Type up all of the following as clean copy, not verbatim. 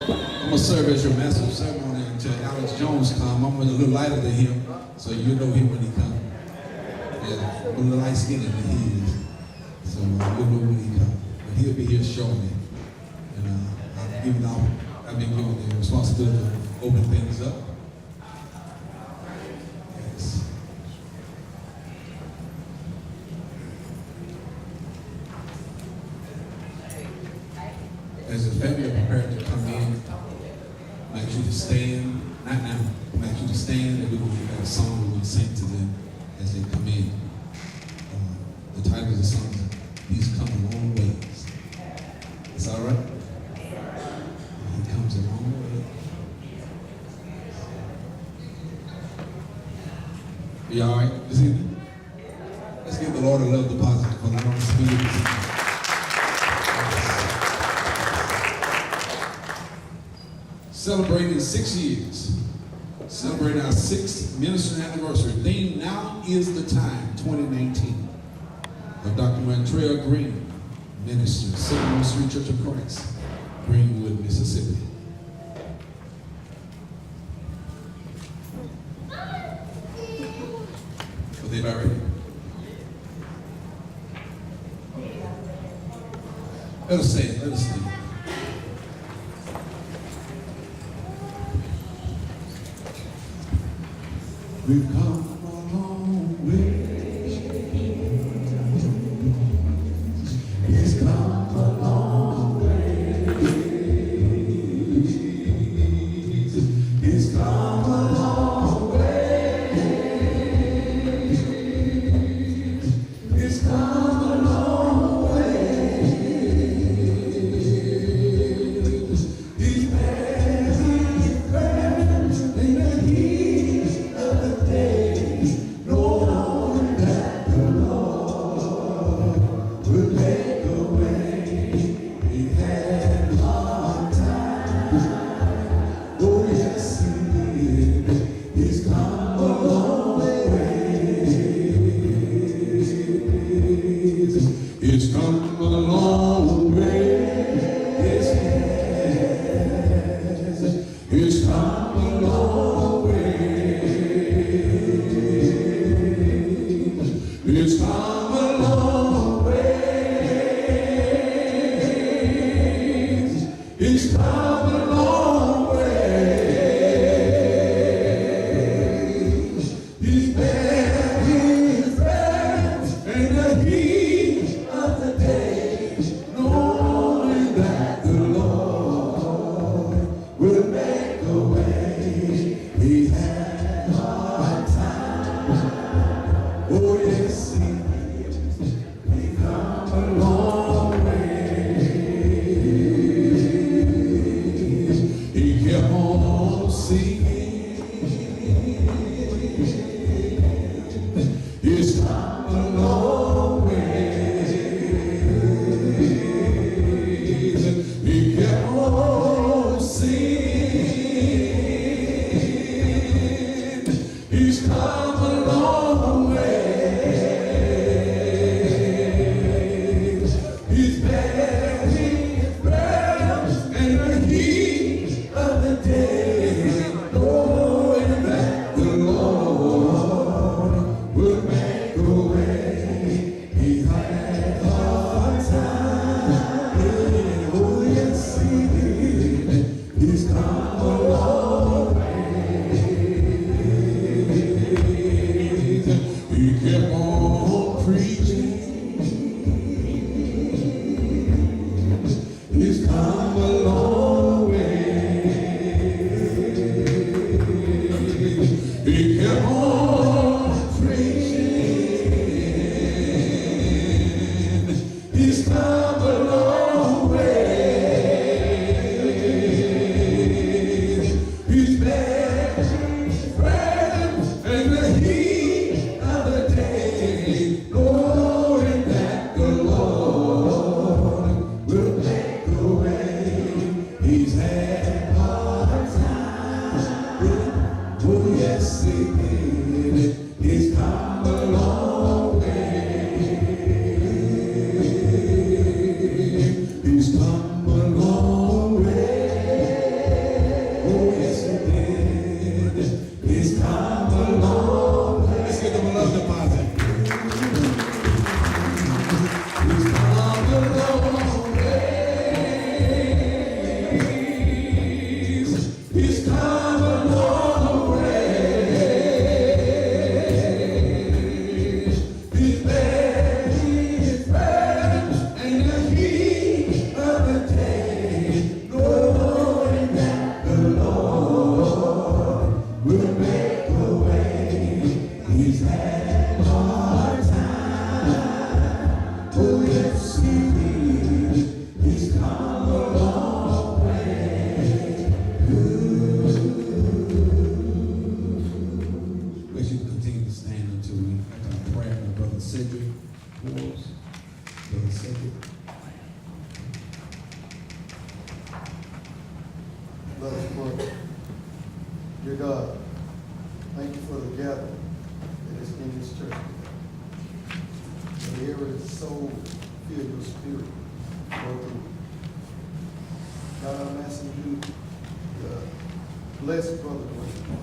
I'm gonna serve as your master of ceremony until Alex Jones come. I'm a little lighter than him, so you know him when he comes. Yeah, I'm a little light skinned than he is, so you'll know when he comes. But he'll be here shortly, and I've been given the responsibility to open things up. Yes. As the family are prepared to come in, I'd like you to stand, not now, I'd like you to stand, and we're going to have a song we're going to sing to them as they come in. The title of the song is He's Come a Long Ways. Is that all right? He comes a long way. You all right this evening? Let's give the Lord a love deposit for allowing us to be here this evening. Celebrating 6 years, celebrating our 6th ministry anniversary. Theme, Now is the Time, 2019, of Dr. Montrell Greene, minister, Sycamore Street Church of Christ, Greenwood, Mississippi. Are they about ready? Let us say it, let us sing it. We've come a long way. He's come a long way. He's come a long way. He's come a long way. He's met his friends in the heat of the day, knowing that the Lord will make a way. He had a hard time. Oh yes, he did. He's come a long way. He's come a long way. Yes, he has. He's come a long way. He's come a long way. He's come a long way. He's met his friends in the heat of the day, knowing that the Lord will make a way. He had a hard time. Oh yes, he did. He come a long way. He kept on singing. He's come a long way. He kept on singing. He's come a long way. He's met his friends in the heat of the day, knowing that the Lord will make a way. He had a hard time. Oh yes, he did. He's come a long way. He kept on preaching. He's come a long way. He kept on preaching. He's come a long way. He's met his friends in the heat of the day, knowing that the Lord will make a way. He's had a hard time. Oh yes, he did. He's come a long way. He's come a long way. Let us pray. Dear God, thank you for the gathering that is in this church. And every soul feel your spirit go through. God, I'm asking you to bless Brother Greene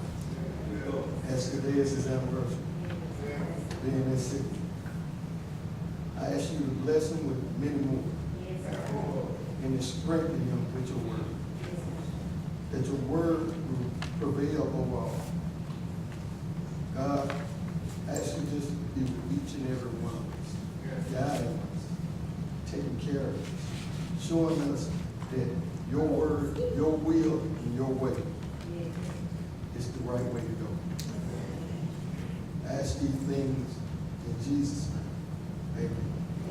as today is his anniversary, being in sick. I ask you to bless him with many more. And to strengthen him with your word. That your word will prevail over all. God, I ask you just to be with each and every one of us. Guiding us, taking care of us, showing us that your word, your will, and your way is the right way to go. I ask these things in Jesus' name.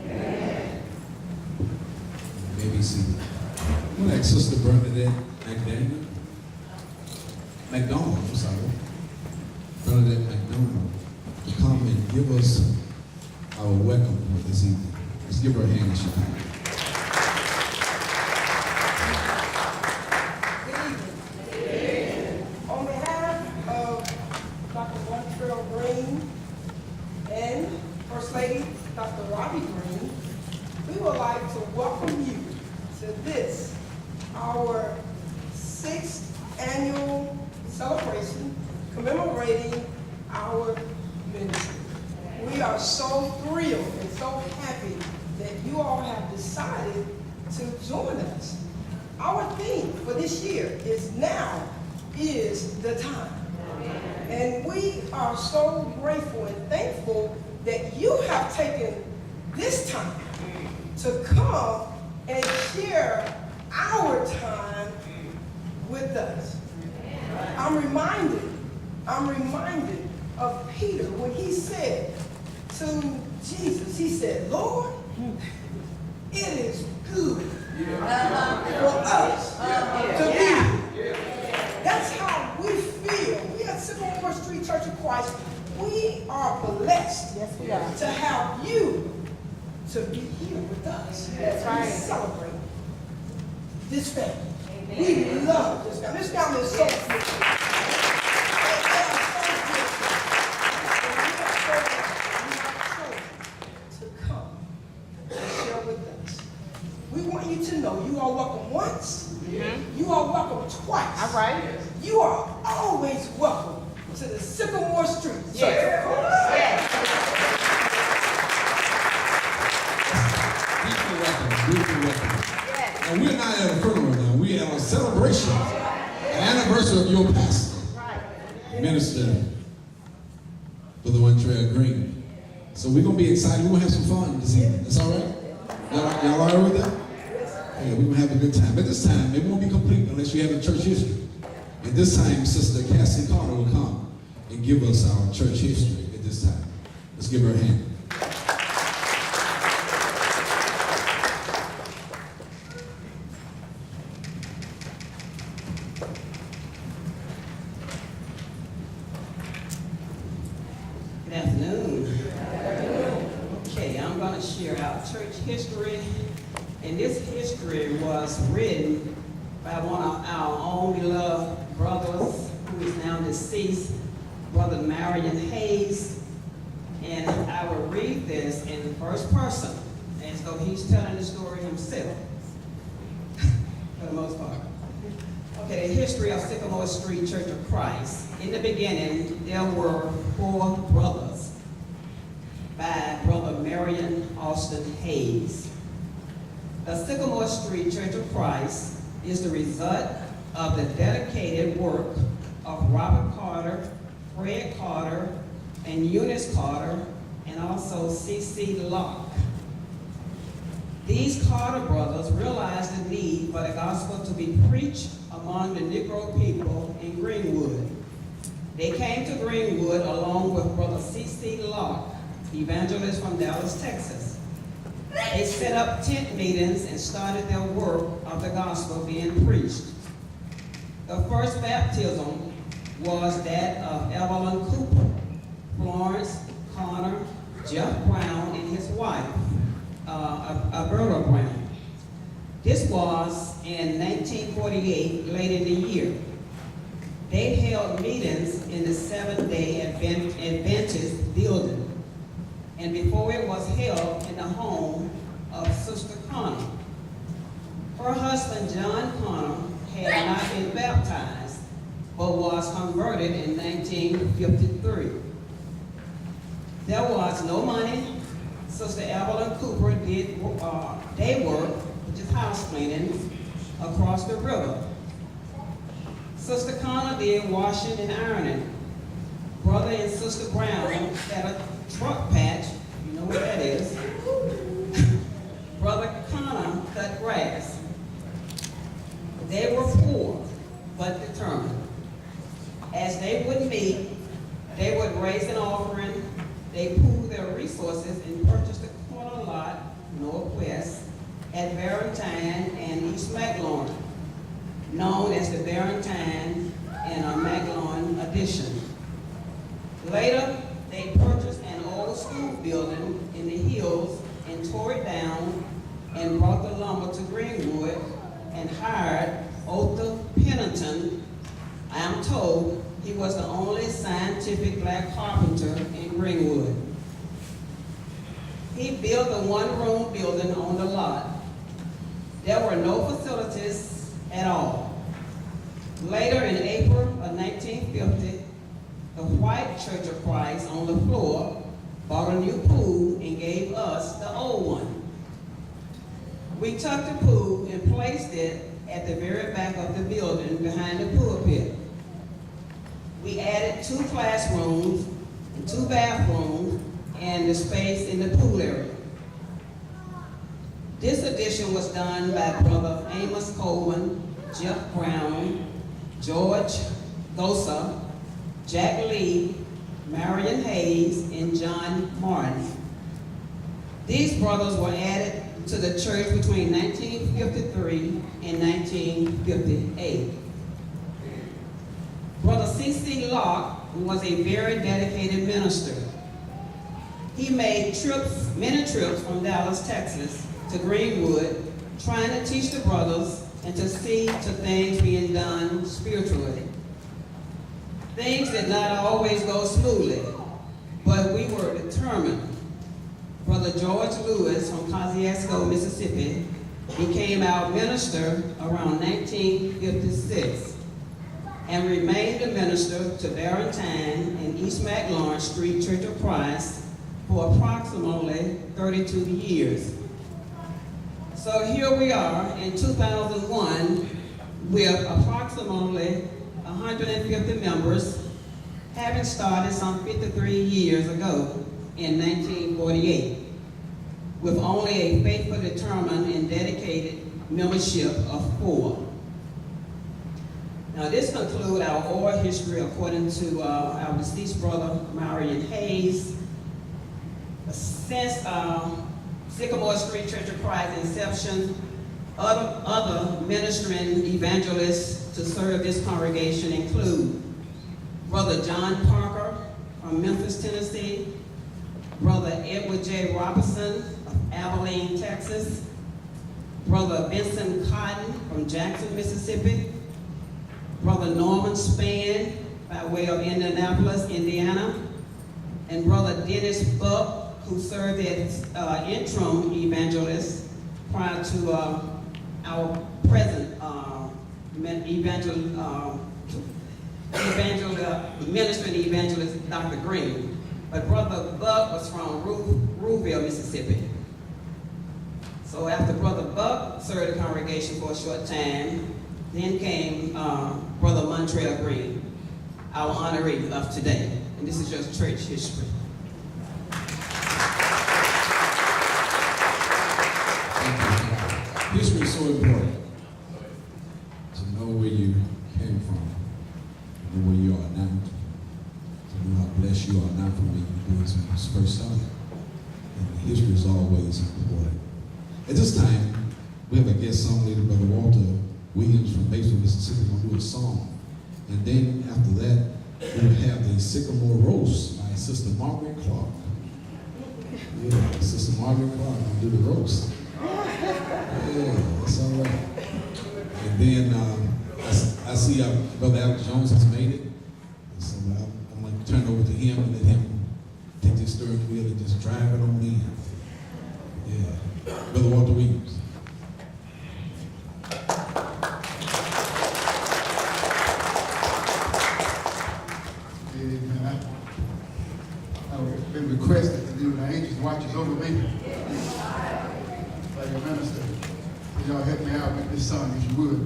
Amen. Maybe see. I'm gonna ask Sister Bernadette McDonald, I'm sorry. Bernadette McDonald to come and give us our welcome for this evening. Let's give her a hand as she comes. On behalf of Dr. Montrell Greene and First Lady Dr. Robbie Greene, we would like to welcome you to this, our 6th annual celebration commemorating our ministry. We are so thrilled and so happy that you all have decided to join us. Our theme for this year is "Now is the time." And we are so grateful and thankful that you have taken this time to come and share our time with us. I'm reminded of Peter when he said to Jesus, he said, "Lord, it is good for us to be here." That's how we feel. We at Sycamore Street Church of Christ, we are blessed to have you to be here with us. That's right. We celebrate this family. We love this family. This family is so good. You are welcome once. You are welcome twice. All right. You are always welcome to the Sycamore Street Church of Christ. Deeply welcome. And we're not at a funeral now. We're at a celebration, an anniversary of your pastor, Minister Brother Montrell Greene. So we're going to be excited. We're going to have some fun this evening. That's all right? Y'all all right with that? Yeah, we're going to have a good time. But this time, it won't be complete unless you have a church history. And this time, Sister Cassie Carter will come and give us our church history at this time. Let's give her a hand. Good afternoon. Okay, I'm going to share our church history. And this history was written by one of our own beloved brothers who is now deceased, Brother Marion Hayes. And I will read this in the first person, as though he's telling the story himself, for the most part. Okay, the history of Sycamore Street Church of Christ. In the beginning, there were 4 brothers by Brother Marion Austin Hayes. The Sycamore Street Church of Christ is the result of the dedicated work of Robert Carter, Fred Carter, and Eunice Carter, and also C.C. Locke. These Carter brothers realized the need for the gospel to be preached among the Negro people in Greenwood. They came to Greenwood along with Brother C.C. Locke, evangelist from Dallas, Texas. They set up tent meetings and started their work of the gospel being preached. The first baptism was that of Evelyn Cooper, Florence Connor, Jeff Brown, and his wife, Alberta Brown. This was in 1948, late in the year. They held meetings in the Seventh-day Adventist building, and before it was held in the home of Sister Connor. Her husband, John Connor, had not been baptized, but was converted in 1953. There was no money. Sister Evelyn Cooper did day work, which is house cleaning, across the river. Sister Connor did washing and ironing. Brother and Sister Brown had a truck patch, you know what that is. Brother Connor cut grass. They were poor, but determined. As they would meet, they would raise an offering. They pooled their resources and purchased a corner lot, northwest, at Barrington and East Maglorn, known as the Barrington and Maglorn Addition. Later, they purchased an old school building in the hills and tore it down and brought the lumber to Greenwood and hired Otha Pennington. I am told he was the only scientific black carpenter in Greenwood. He built a one-room building on the lot. There were no facilities at all. Later in April of 1950, the White Church of Christ on the floor bought a new pool and gave us the old one. We took the pool and placed it at the very back of the building behind the pulpit. We added 2 classrooms and 2 bathrooms and the space in the pool area. This addition was done by Brother Amos Coleman, Jeff Brown, George Gosa, Jack Lee, Marion Hayes, and John Martin. These brothers were added to the church between 1953 and 1958. Brother C.C. Locke was a very dedicated minister. He made many trips from Dallas, Texas to Greenwood, trying to teach the brothers and to see to things being done spiritually. Things did not always go smoothly, but we were determined. Brother George Lewis from Kosciuszko, Mississippi, became our minister around 1956 and remained a minister to Barrington and East Maglorn Street Church of Christ for approximately 32 years. So here we are in 2001 with approximately 150 members, having started some 53 years ago in 1948, with only a faithful, determined, and dedicated membership of 4. Now this concludes our oral history according to our deceased brother, Marion Hayes. Since Sycamore Street Church of Christ inception, other ministering evangelists to serve this congregation include Brother John Parker from Memphis, Tennessee, Brother Edward J. Robinson of Abilene, Texas, Brother Vincent Cotton from Jackson, Mississippi, Brother Norman Spann by way of Indianapolis, Indiana, and Brother Dennis Buck, who served as interim evangelist prior to our present ministering evangelist, Dr. Greene. But Brother Buck was from Rouville, Mississippi. So after Brother Buck served the congregation for a short time, then came Brother Montrell Greene, our honoree of today. And this is just church history. History is so important to know where you came from, to know where you are now, to know how blessed you are now from where you was when you first started. And history is always important. At this time, we have a guest song leader, Brother Walter Williams from Batesville, Mississippi, going to do a song. And then after that, we will have the Sycamore roast by Sister Margaret Clark. Yeah, Sister Margaret Clark will do the roast. Yeah, that's all right. And then I see Brother Alex Jones has made it. And so I'm going to turn it over to him and let him take this steering wheel and just drive it on in. Yeah. Brother Walter Williams. Amen. I've been requested to do the angels watches over me. Like a minister. Would y'all help me out with this song if you would?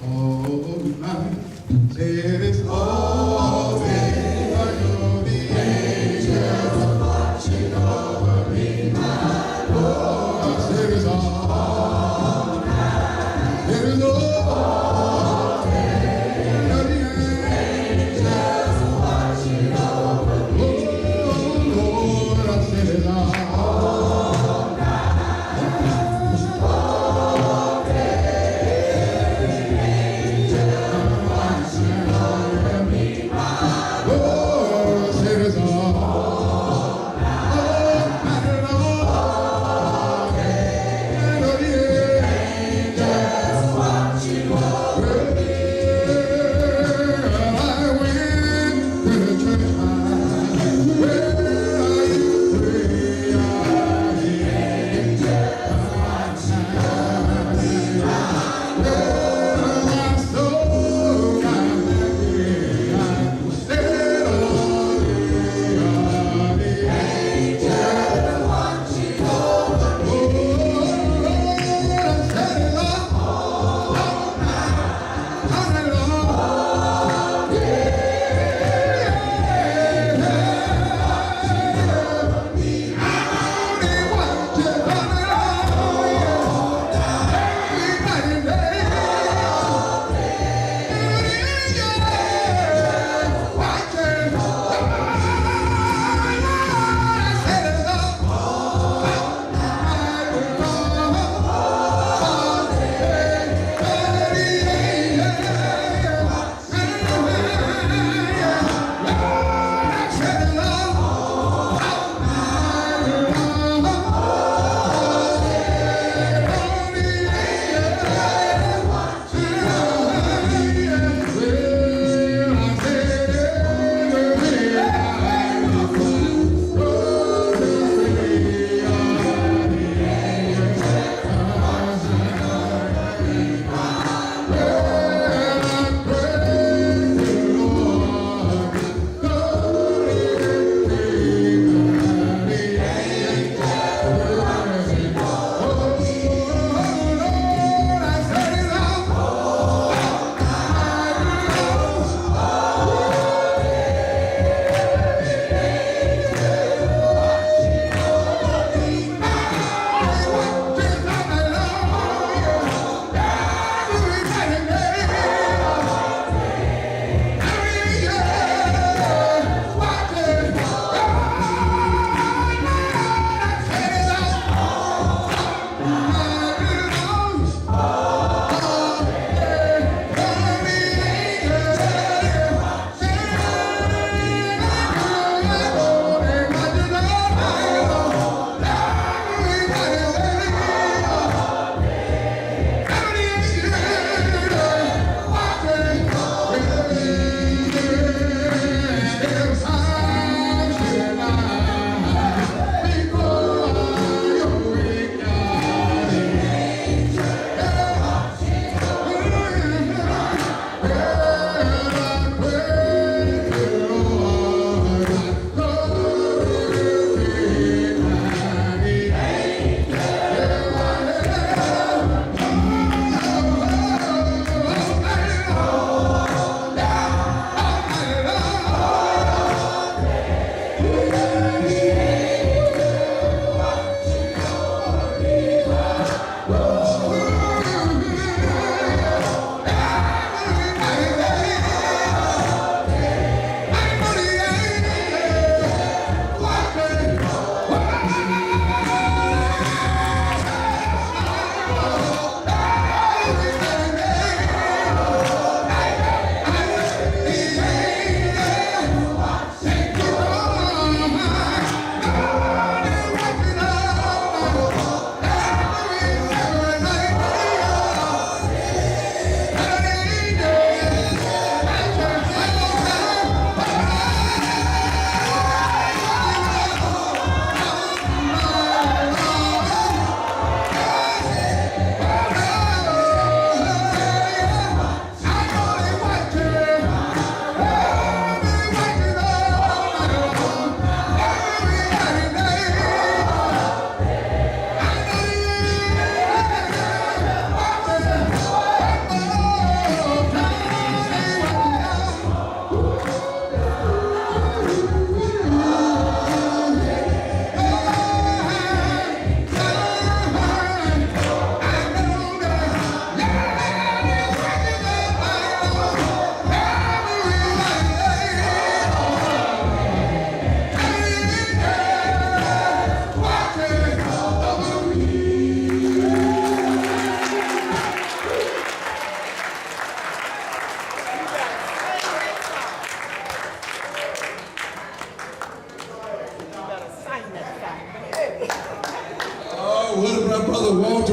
Oh, night, let it all day. I know the angels are watching over me, my Lord. I said it's all night. Let it all day. The angels are watching over me. Oh, Lord, I said it's all night. All day. The angels are watching over me.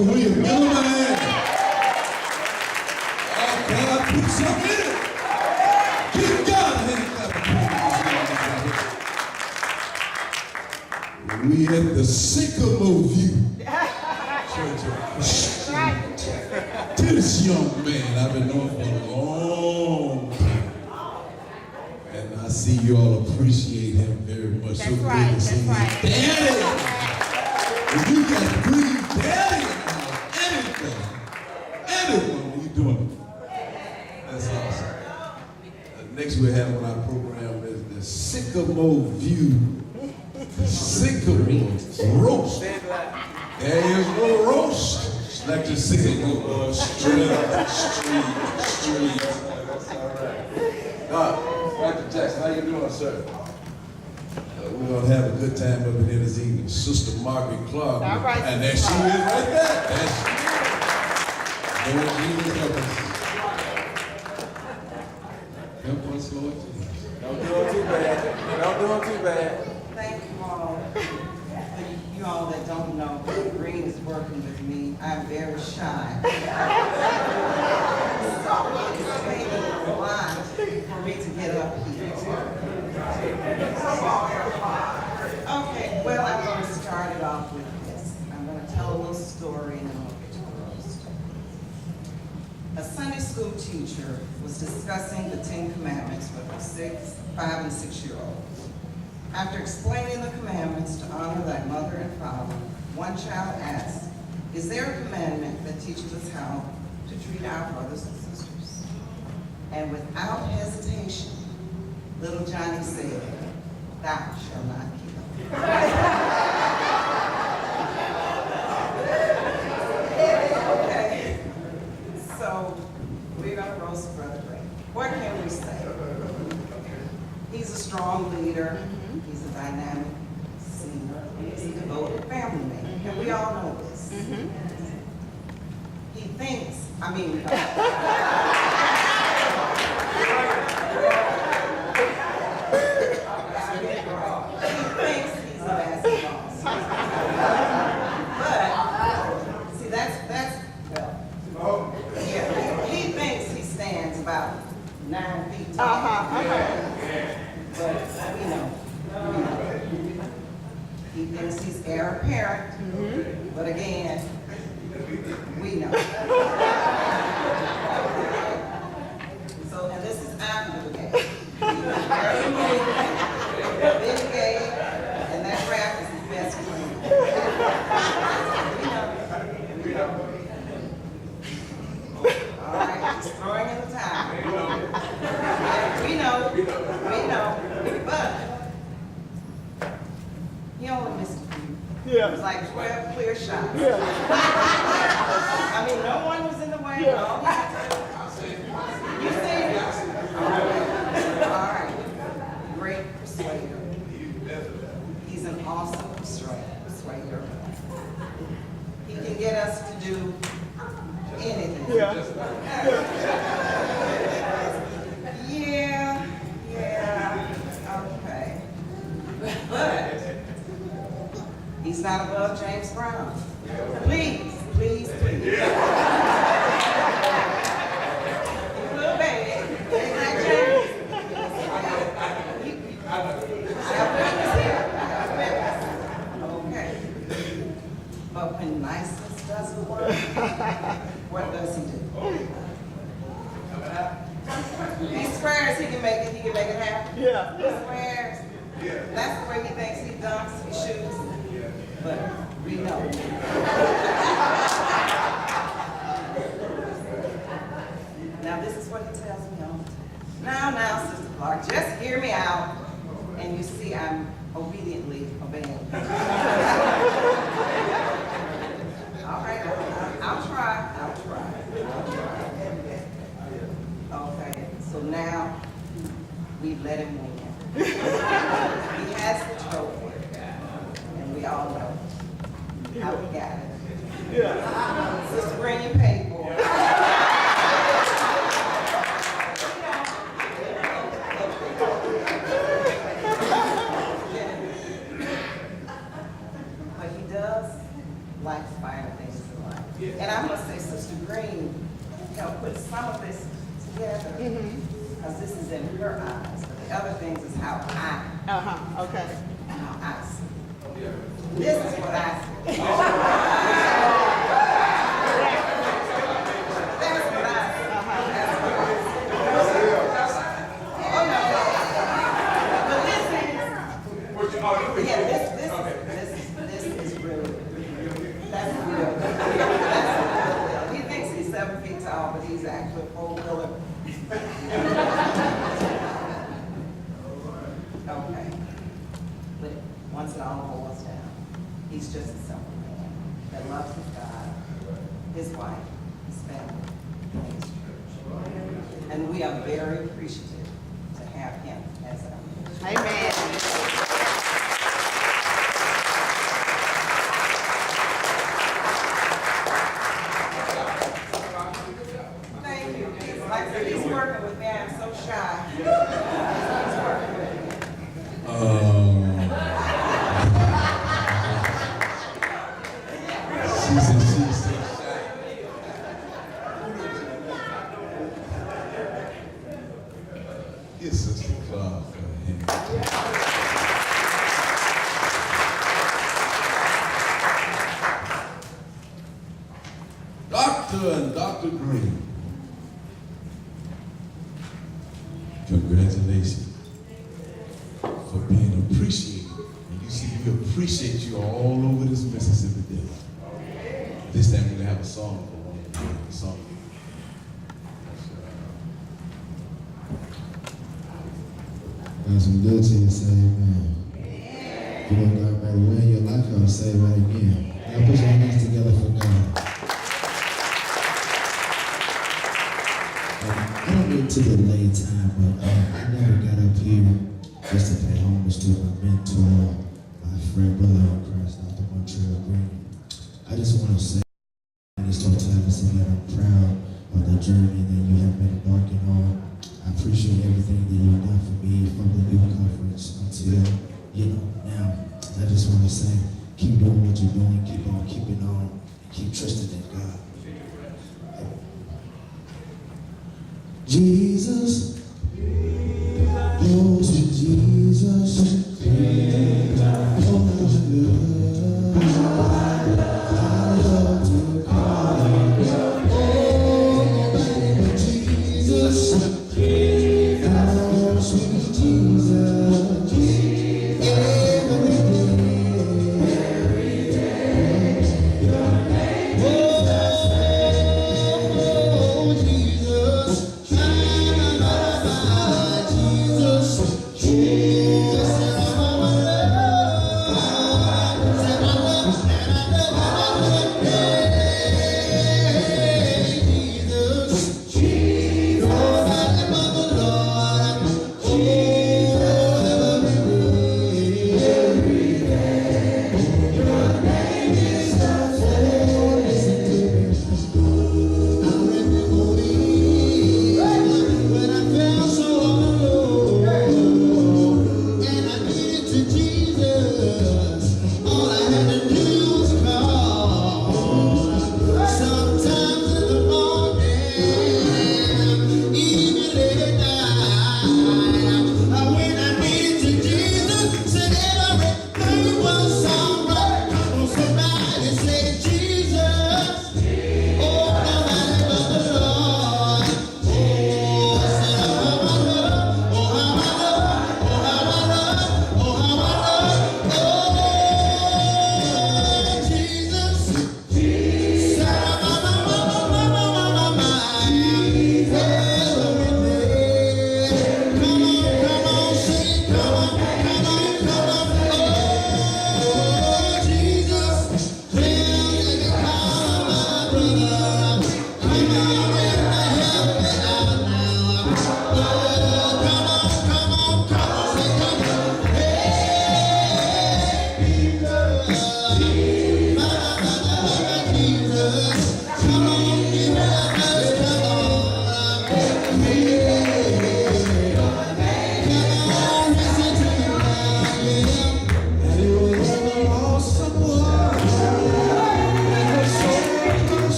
for William. Give him a hand. Oh, God, put something in it. Give God a hand clap. We at the Sycamore View Church of Christ. To this young man I've been knowing for a long time. And I see you all appreciate him very much. That's so good right, to see that's you. right. Daddy! If you got to breathe daddy anything, anyone, what you doing? That's awesome. Next we're having on our program is the Sycamore View. Sycamore roast. There is no roast. Like the Sycamore street. That's all right. Dr. Jackson, how you doing, sir? We're going to have a good time up in here this evening. Sister Margaret Clark. All right. And there she is right there. There she is. Lord Jesus, help us. Help us, Lord Jesus. Don't do it too bad. Don't do it too bad. Thank you all. You all that don't know, Brother Greene is working with me. I'm very shy. It's taking a lot for me to get up here. Okay, well, I'm going to start it off with this. I'm going to tell a little story and then I'll get to the roast. A Sunday school teacher was discussing the 10 Commandments with her 5 and 6-year-olds. After explaining the commandments to honor thy mother and father, one child asked, "Is there a commandment that teaches us how to treat our brothers and sisters?" And without hesitation, little Johnny said, "Thou shalt not kill." Okay, so we're going to roast Brother Greene. What can we say? He's a strong leader. He's a dynamic singer. He's a devoted family man. And we all know this. He thinks, he thinks he's a basketball star. But, see, that's he thinks he stands about 9 feet tall. But we know. He thinks he's heir apparent, but again, we know. So, and this is after the game. He's very big game, and that rap is his best friend. We know. All right, he's throwing in the towel. We know. But he only missed a few. It was like 12 clear shots. No one was in the way. All he had to do. You see it? All right. Great persuader. He's an awesome persuader. He can get us to do anything. Okay. But he's not above James Brown. Please. He's a little baby. He's like James. I have witness here. Okay. But when niceness doesn't work, what does he do? He swears he can make it happen. He swears. That's the way he thinks he dunks, he shoots. But we know. Now this is what he tells me all the time. Now, Sister Clark, just hear me out. And you see I'm obediently obeying. All right, I'll try. Okay, so now we let him win. He has the trophy, and we all know how we got it. Sister Greene, you paid for it. But he does like finer things in life. together, because this is in her eyes, but the other things is how Okay. I see. This is what I see. That's what I see. Oh, no. But this is really, that's real. He thinks he's 7 feet tall, but he's actually a 4-wheeler. Okay. But once it all boils down, he's just a simple man that loves his God, his wife, his family, and his church. And we are very appreciative to have him as our minister. Amen. Thank you. Like I said, he's working with me. I'm so shy. He's working with me. She's so shy. Give Sister Claude for him. Dr. and Dr. Greene, congratulations for being appreciated. And you see, we appreciate you all over this Mississippi Delta. This time we're going to have a song for one. A song. Got some good to you, say amen. You want God right away in your life, I'll say it right again. Now put your hands together for God. I don't mean to delay time, but I never got up here just to pay homage to my mentor, my friend, brother in Christ, Dr. Montrell Greene. I just want to say, Minister Travis, that I'm proud of the journey that you have been embarking on. I appreciate everything that you've done for me from the new conference until, now. I just want to say, keep doing what you're doing, keep on keeping on, and keep trusting in God. Jesus, oh to Jesus, oh I love to call Jesus, oh sweet Jesus, every day, your name is oh Jesus, Jesus,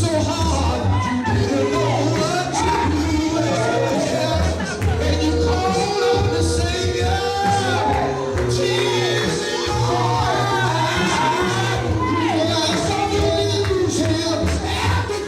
so hard, you didn't know what to do. And you called on the Savior, Jesus in your heart. You got something to lose here. After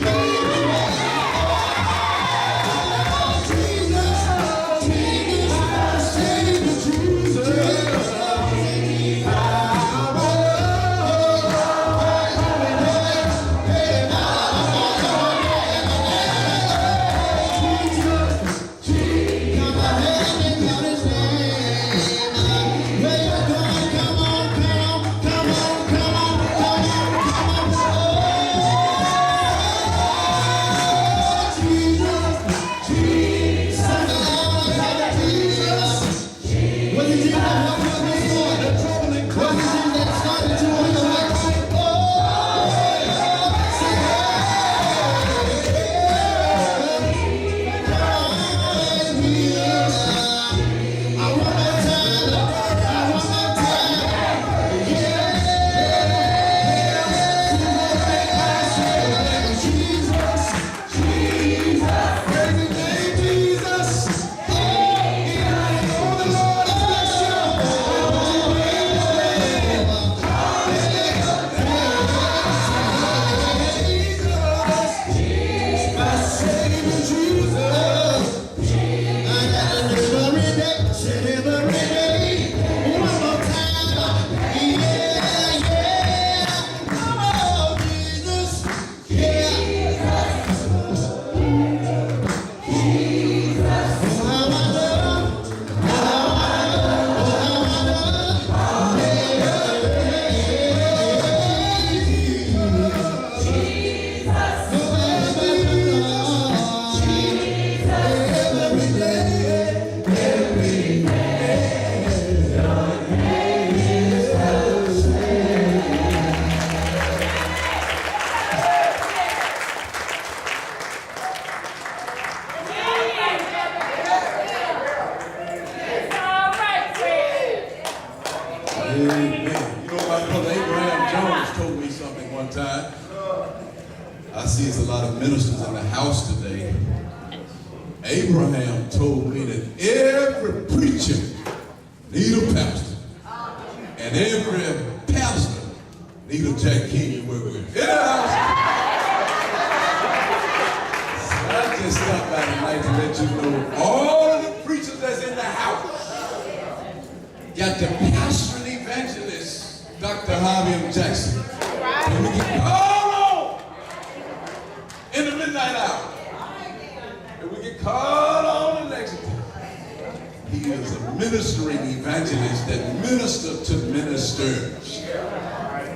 Amen. You know, my brother Abraham Jones told me something one time. I see there's a lot of ministers in the house today. Abraham told me that every preacher need a pastor. And every pastor need a Jack King to work with. In the house. So I just stopped by tonight to let you know all of the preachers that's in the house got the pastor and evangelist, Dr. Harvey M. Jackson. And we get called on in the midnight hour. And we get called on in Lexington. He is a ministering evangelist that ministers to ministers.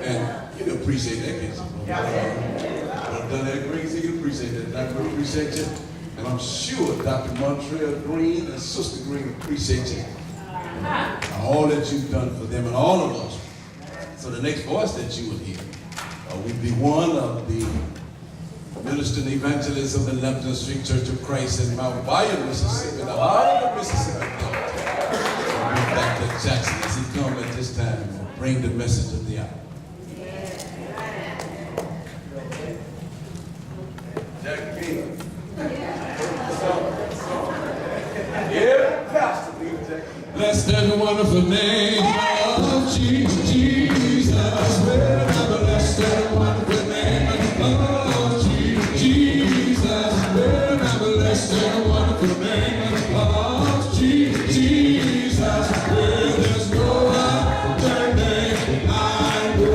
And you can appreciate that, can't you? I've done that great, so you can appreciate that. Dr. We appreciate you. And I'm sure Dr. Montrell Greene and Sister Greene appreciate you. All that you've done for them and all of us. So the next voice that you will hear will be one of the ministering evangelists of the Lambton Street Church of Christ in Mount Bayou, Mississippi, the heart of the Mississippi Delta. Dr. Jackson, as he comes at this time, will bring the message of the hour. Jack King. Yeah, pastor, Jack King. Blessed and wonderful name of Jesus. Well, blessed and wonderful name of Jesus. Well, blessed and wonderful name of Jesus. Well, there's no other name I know.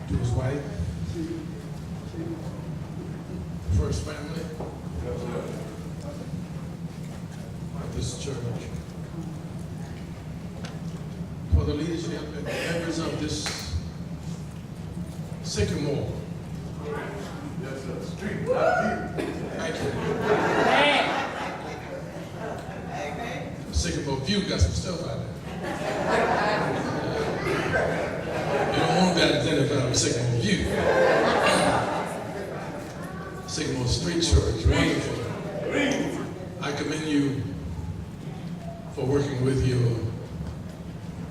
to his wife, first family of this church, for the leadership and members of this Sycamore. Thank you. Sycamore View got some stuff out there. You don't want that identified with Sycamore View. Sycamore Street Church, wonderful. I commend you for working with your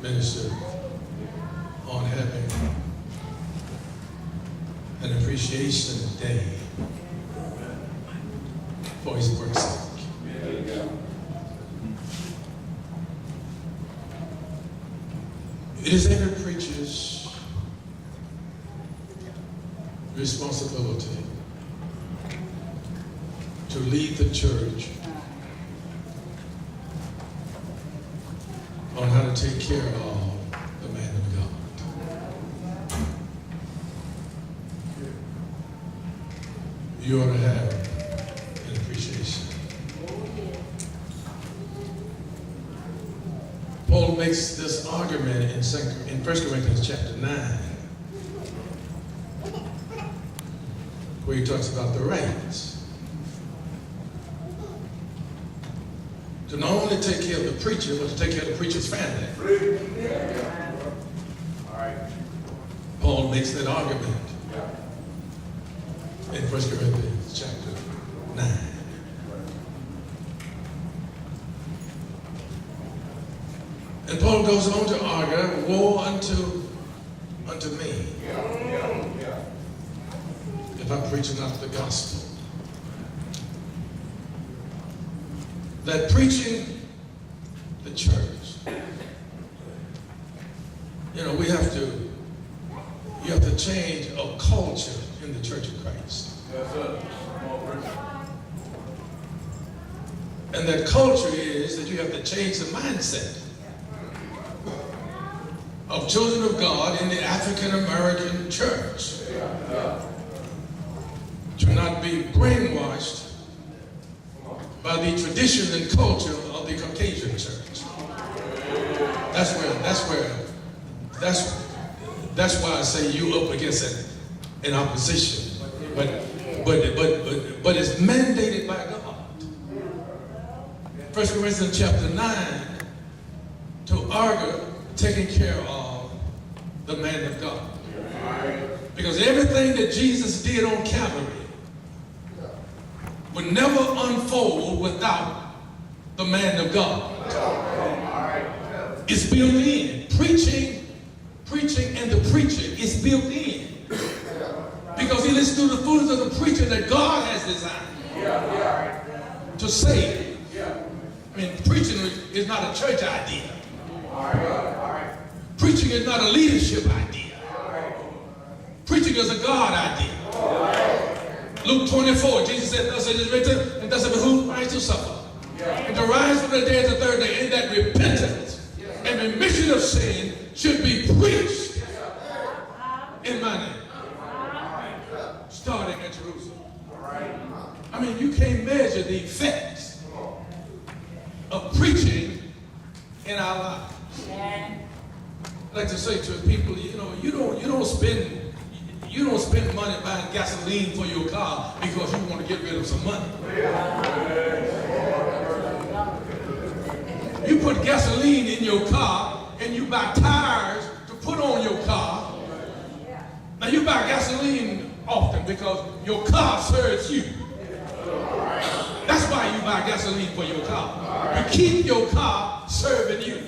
minister on having an appreciation day for his work's sake. It is every preacher's responsibility to lead the church on how to take care of the man of God. You ought to have an appreciation. Paul makes this argument in 1 Corinthians chapter 9, where he talks about the rights to not only take care of the preacher, but to take care of the preacher's family. Paul makes that argument in 1 Corinthians chapter 9. And Paul goes on to argue, woe unto me if I preach not the gospel. That preaching the church, you have to change a culture in the Church of Christ. Yes, sir. And that culture is that you have to change the mindset of children of God in the African American church. To not be brainwashed by the tradition and culture of the Caucasian church. That's why I say you up against an opposition. But it's mandated by God. 1 Corinthians chapter 9 to argue taking care of the man of God. Because everything that Jesus did on Calvary would never unfold without the man of God. It's built in. Preaching and the preacher is built in. Because he listens to the foolishness of the preacher that God has designed to save. I mean, preaching is not a church idea. Preaching is not a leadership idea. Preaching is a God idea. Luke 24, Jesus said, thus it is written, and thus it behooves Christ to suffer. And to rise from the dead the third day, and that repentance and remission of sin should be preached in my name. Starting at Jerusalem. I mean, you can't measure the effects of preaching in our lives. I like to say to people, you don't spend money buying gasoline for your car because you want to get rid of some money. You put gasoline in your car and you buy tires to put on your car. Now you buy gasoline often because your car serves you. That's why you buy gasoline for your car. You keep your car serving you.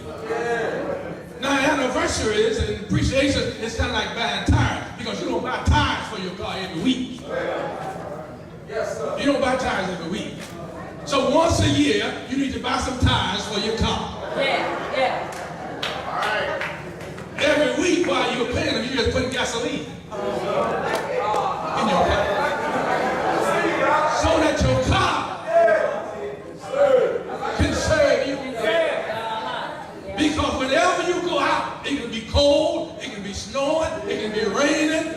Now anniversaries and appreciation is kind of like buying tires because you don't buy tires for your car every week. You don't buy tires every week. So once a year, you need to buy some tires for your car. Every week while you're paying them, you're just putting gasoline in your car. So that your car can serve you. Because whenever you go out, it can be cold, it can be snowing, it can be raining,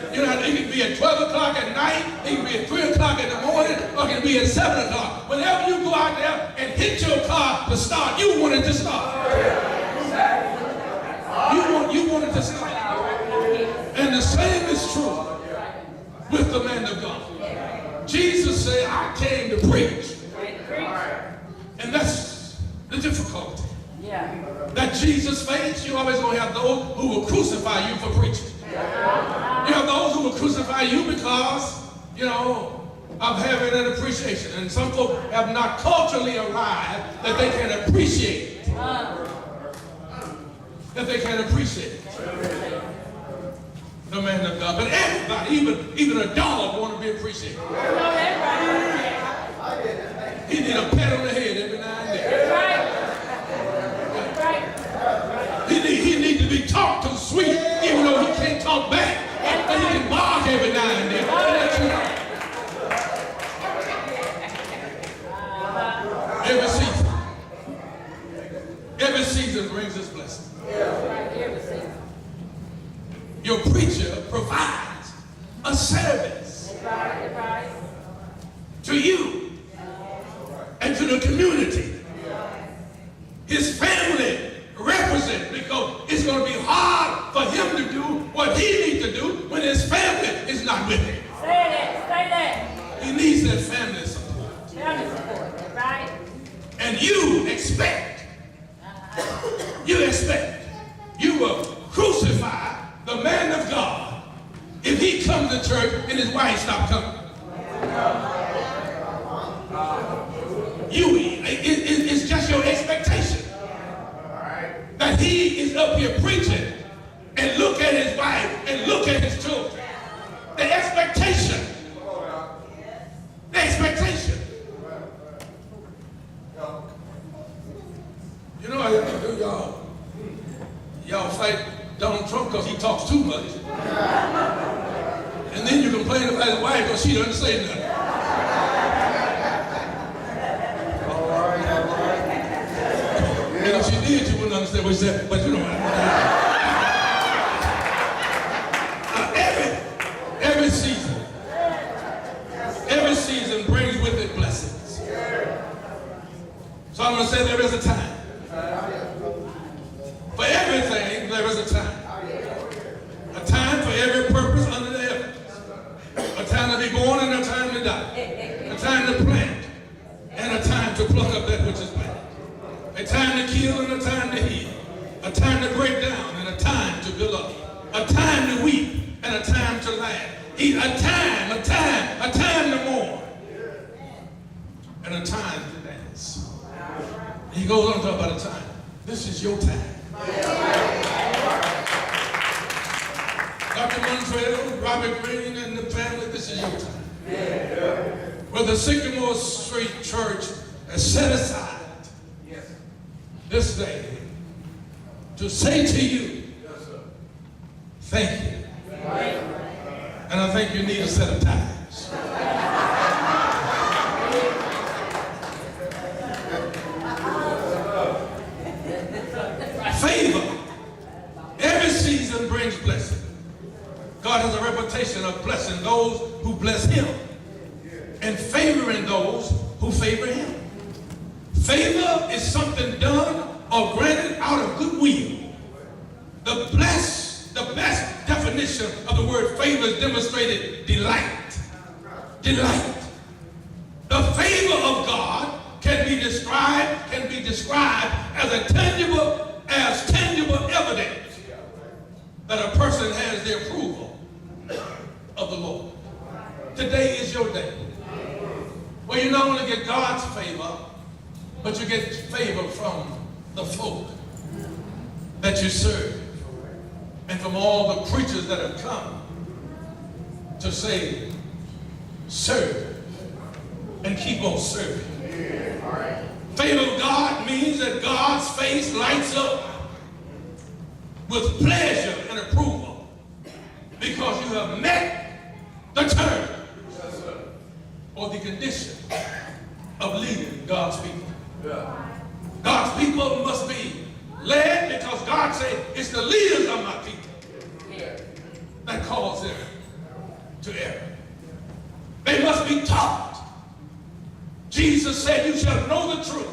be at 12 o'clock at night, it can be at 3 o'clock in the morning, or it can be at 7 o'clock. Whenever you go out there and hit your car to start, you want it to start. You want it to start. And the same is true with the man of God. Jesus said, I came to preach. And that's the difficulty. That Jesus faced. You always going to have those who will crucify you for preaching. You have those who will crucify you because, of having an appreciation. And some folks have not culturally arrived that they can appreciate it. That they can appreciate it. The man of God. But everybody, even a dog, want to be appreciated. He need a pat on the head every now and then. He need to be talked to sweet, even though he can't talk back. But he can bark every now and then. Every season brings us blessing. Your preacher provides a service to you and to the community. His family represents, because it's going to be hard for him to do what he needs to do when his family is not with him. Say that. He needs that family support. Family support, right? And you will crucify the man of God if he comes to church and his wife stops coming. It's just your expectation that he is up here preaching and look at his wife and look at his children. The expectation. You know how y'all fight Donald Trump because he talks too much. And then you complain about his wife because she doesn't say nothing. All right. And if she did, you wouldn't understand what he said. But you know what? Every season brings with it blessings. So I'm going to say there is a time. For everything, there is a time. A time for every purpose under the heavens. A time to be born and a time to die. A time to plant and a time to pluck up that which is planted. A time to kill and a time to heal. A time to break down and a time to build up. A time to weep and a time to laugh. A time to mourn. And a time to dance. And he goes on to talk about a time. This is your time. Dr. Montrell, Robert Greene, and the family, this is your time. Where the Sycamore Street Church has set aside this day to say to you, thank you. And I think you need a set of ties. Favor. Every season brings blessing. God has a reputation of blessing those who bless him and favoring those who favor him. Favor is something done or granted out of goodwill. The best definition of the word favor is demonstrated delight. Delight. The favor of God can be described as tangible evidence that a person has the approval of the Lord. Today is your day. Well, you not only get God's favor, but you get favor from the folk that you serve and from all the preachers that have come to say, serve and keep on serving. Favor of God means that God's face lights up with pleasure and approval because you have met the term or the condition of leading God's people. God's people must be led because God said it's the leaders of my people that cause them to Jesus said, you shall know the truth,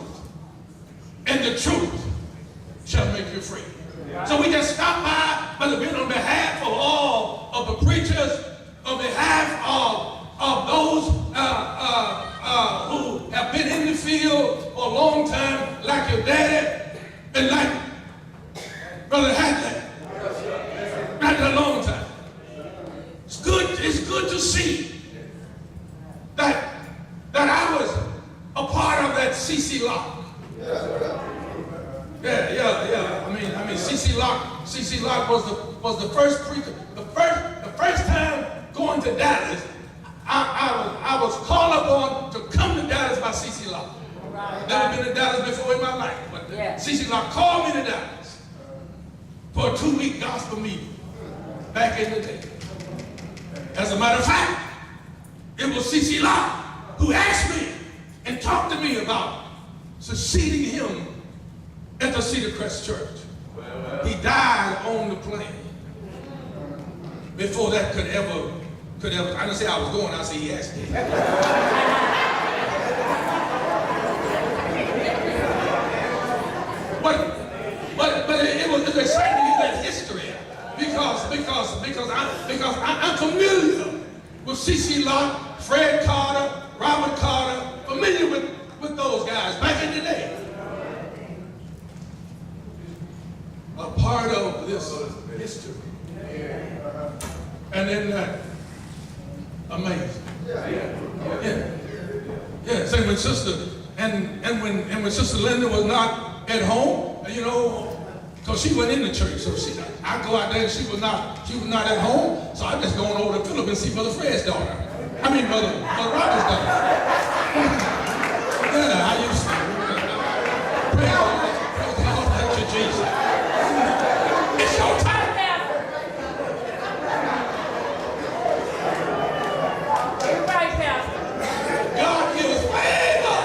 and the truth shall make you free. So we just stop by, Brother Greene, on behalf of all of the preachers, on behalf of those who have been in the field for a long time, like your daddy, and like Brother Hadley, not a long time. It's good to see that I was a part of that CC Lock. Yeah. I mean, CC Lock was the first preacher. The first time going to Dallas, I was called upon to come to Dallas by CC Lock. Never been to Dallas before in my life, but CC Lock called me to Dallas for a 2-week gospel meeting back in the day. As a matter of fact, it was CC Lock who asked me and talked to me about succeeding him at the Cedar Crest Church. He died on the plane before that could ever, I didn't say I was going, I said he asked me. But it was exciting to hear that history because I'm familiar with CC Lock, Fred Carter, Robert Carter, familiar with those guys back in the day. A part of this history. And then that, amazing. Yeah. Same with sister, and when Sister Linda was not at home, you know, because she went in the church, so I go out there and she was not at home, so I just going over to Philip and see Brother Fred's daughter. I mean Brother Robert's daughter. Yeah, I used to. Praise the Lord, thank you, Jesus. It's your time. God gives favor.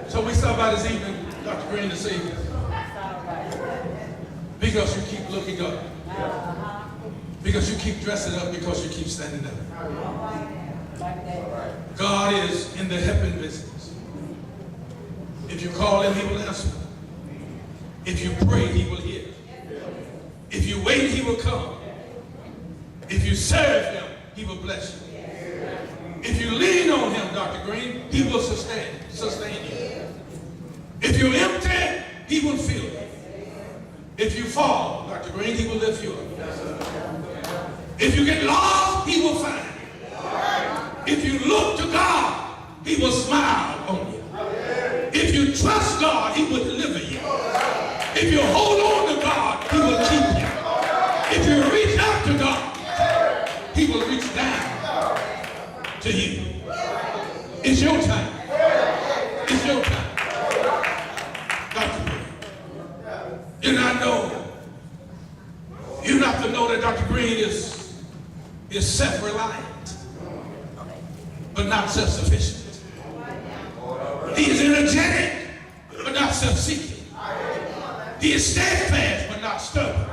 So we stop by this evening, Dr. Greene, this evening, because you keep looking up, because you keep dressing up, because you keep standing up. God is in the helping business. If you call him, he will answer. If you pray, he will hear. If you wait, he will come. If you serve him, he will bless you. If you lean on him, Dr. Greene, he will sustain you. If you're empty, he will fill you. If you fall, Dr. Greene, he will lift you up. If you get lost, he will find you. If you look to God, he will smile on you. If you trust God, he will deliver you. If you hold on to God, he will keep you. If you reach out to God, he will reach down to you. It's your time. It's your time. Dr. Greene. You have to know that Dr. Greene is self-reliant, but not self-sufficient. He is energetic, but not self-seeking. He is steadfast, but not stubborn.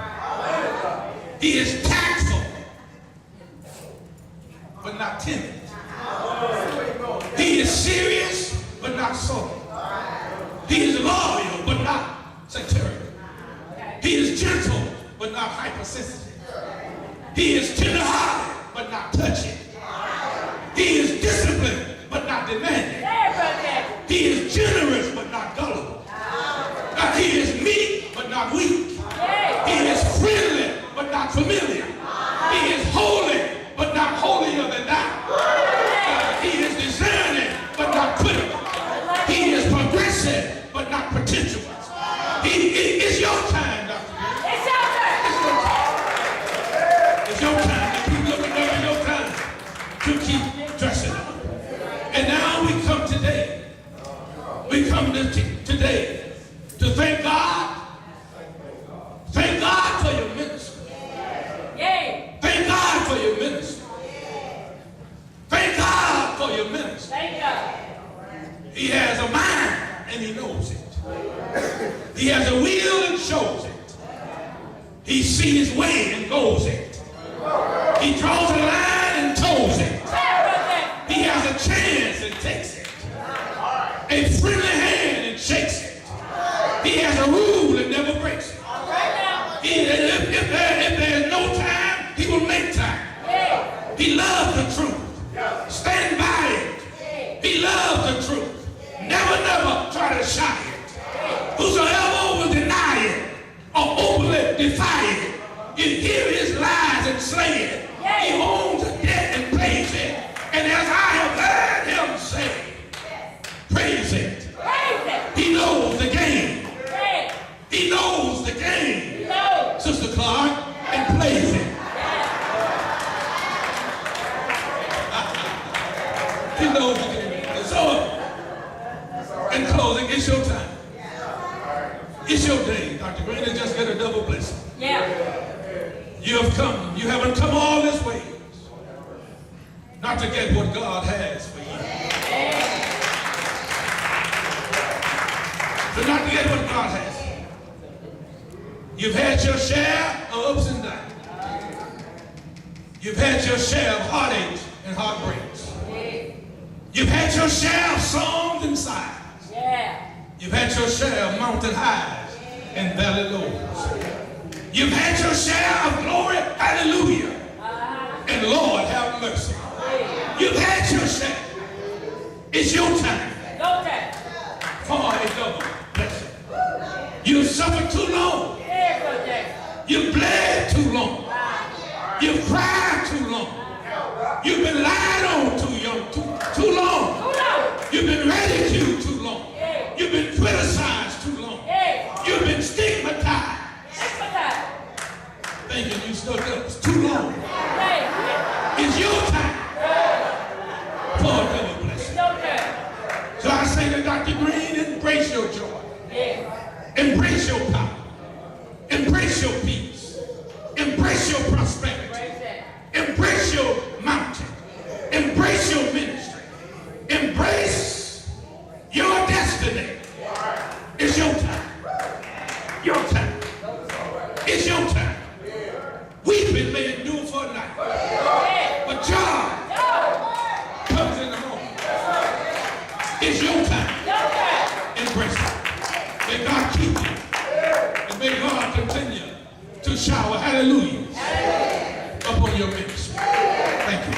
He is tactful, but not timid. He is serious, but not sulky. He is loyal, but not sectarian. He is gentle, but not hypersensitive. He is tender-hearted, but not touchy. He is disciplined, but not demanding. He is generous, but not gullible. He is meek, but not weak. He is friendly, but not familiar. He is holy, but not holier than thou. He is discerning, but not critical. He is progressive, but not pretentious. It's your time, Dr. Greene. It's your time. It's your time to keep looking up, in your time to keep dressing up. And now we come today. We come today to thank God. Thank God for your ministry. Thank God for your ministry. Thank God for your ministry. Thank God. He has a mind and he knows it. He has a will and shows it. He sees his way and goes it. He draws a line and toes it. He has a rule that never breaks it. All right now. If there is no time, he will make time. Yeah. He loves the truth. Stand by it. He loves the truth. Never try to shy it. Whosoever will deny it or openly defy it, you hear his lies and slay it. He owns a debt and pays it. And as I have heard him say, praise it. He knows the game. He knows the game. Sister Clark, and plays it. He knows the game. And so, in closing, it's your time. It's your day. Dr. Greene has just got a double blessing. You have come. You haven't come all this way not to get what God has for you. So not to get what God has. You've had your share of ups and downs. You've had your share of heartaches and heartbreaks. You've had your share of songs and sighs. You've had your share of mountain highs and valley lows. You've had your share of glory, hallelujah, and Lord have mercy. You've had your share. It's your time for a double blessing. You've suffered too long. You've bled too long. You've cried too long. You've been lied on too long. You've been ridiculed too long. You've been criticized too long. You've been stigmatized. Thinking you stuck up. It's too long. It's your time for a double blessing. So I say to Dr. Greene, embrace your joy. Embrace your power. Embrace your peace. Embrace your prosperity. Embrace your mountain. Embrace your ministry. Embrace your destiny. It's your time. Your time. It's your time. Weeping may endure for a night, but joy comes in the morning. It's your time. Embrace it. May God keep you. And may God continue to shower hallelujah upon your ministry. Thank you.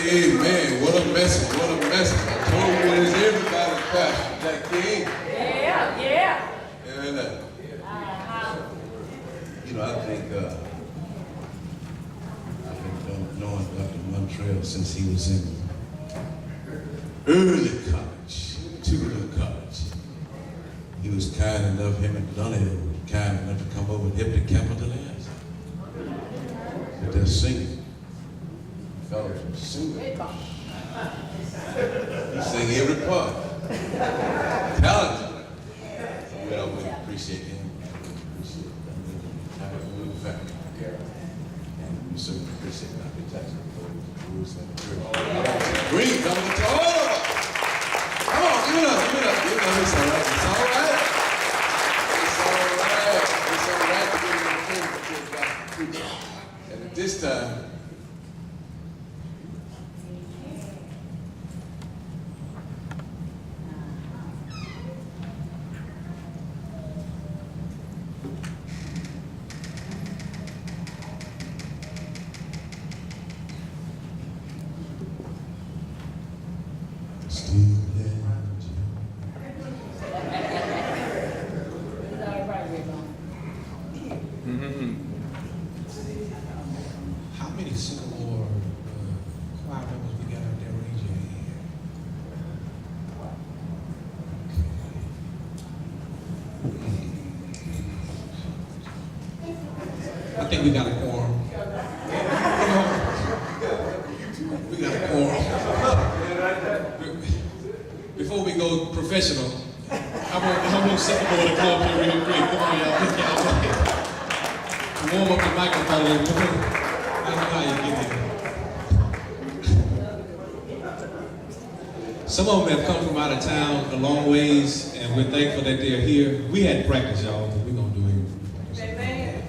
Amen. What a message. What a message. I told you it is everybody's passion. That king. And, you know, I've been knowing Dr. Montrell since he was in early college, Tudor college. He was kind enough, him and Donnie were kind enough to come over and help the capitalize. But they're singing. Fellows were singing. He sang every part. Talented. We always appreciate him. Appreciate him. And we certainly appreciate Dr. Jackson for his rules. Greene coming to all of us. Come on, give it up, give it up, give it up. It's all right, it's all right. It's all right. It's all right to give it a favor to God preacher. And at this time, still have how many Sycamore choir members we got out there? Raise your hand. I think we got a quorum. We got a quorum. Before we go professional, I want Sycamore to come up here real quick. Come on, y'all. Warm up the microphone a little bit. I don't know how you get here. Some of them have come from out of town a long ways, and we're thankful that they're here. We had practice, y'all, but we're going to do it. Amen.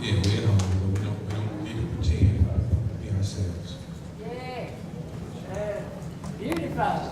Yeah, we're at home, but we don't need to pretend to be ourselves. Yeah. Beautiful.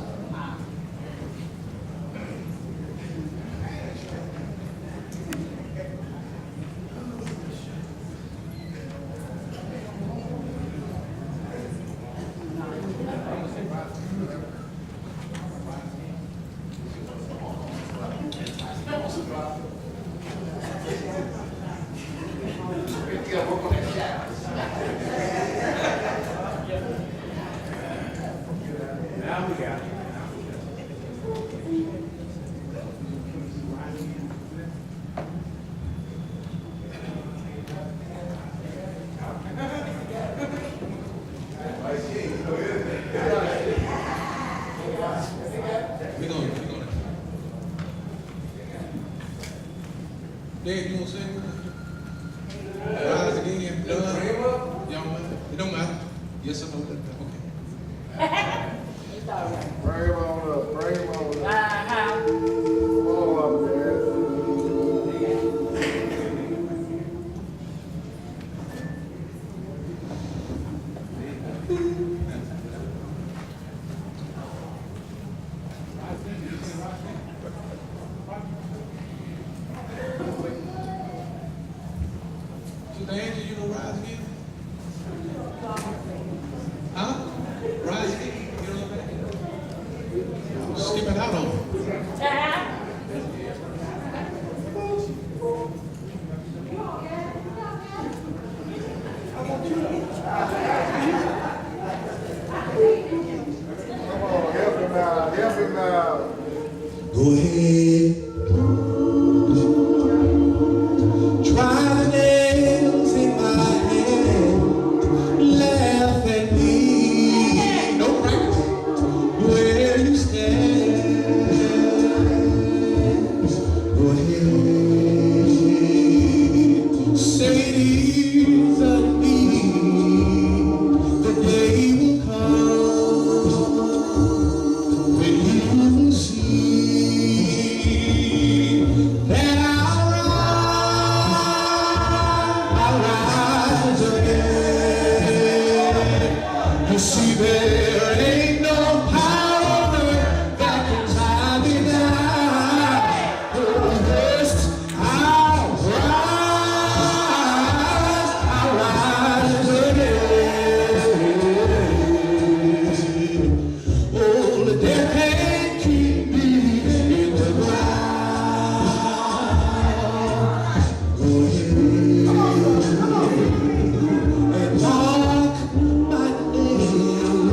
Dave, you want to sing? Rise again, done. Y'all mind? It don't matter. Yes or no? Okay. It's all right. Bring him on up, bring him on up. Uh-huh. All up there. Sister Angie, you gonna rise again? Huh? Rise again? You don't know that? Skipping out on me. Come on, help him out, help him out. Go ahead. Try the nails in my hand. Laugh at me. No practice. Where you stand. Go ahead. Say it isn't me. The day will come when you will see that I'll rise again. You see, there ain't no power on earth that can tie me down. Oh, yes, I'll rise again. Oh, the death can't keep me in the ground. Go ahead and mark my name.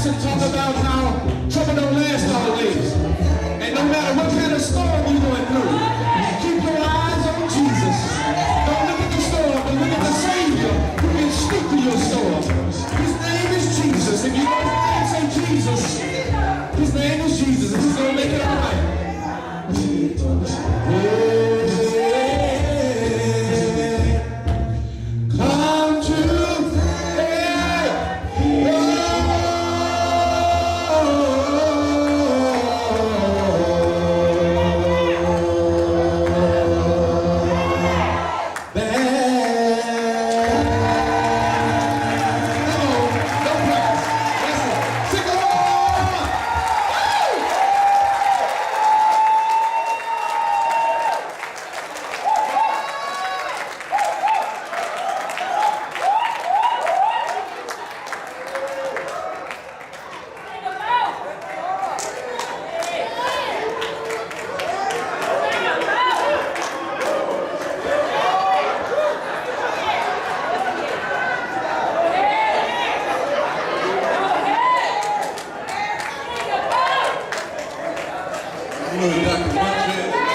Jackson talked about how trouble don't last always. And no matter what kind of storm you're going through, keep your eyes on Jesus. Don't look at the storm, but look at the Savior who can speak to your storm. His name is Jesus. If you don't say Jesus, his name is Jesus, and he's going to make it all right. Come to Dr. Montrell,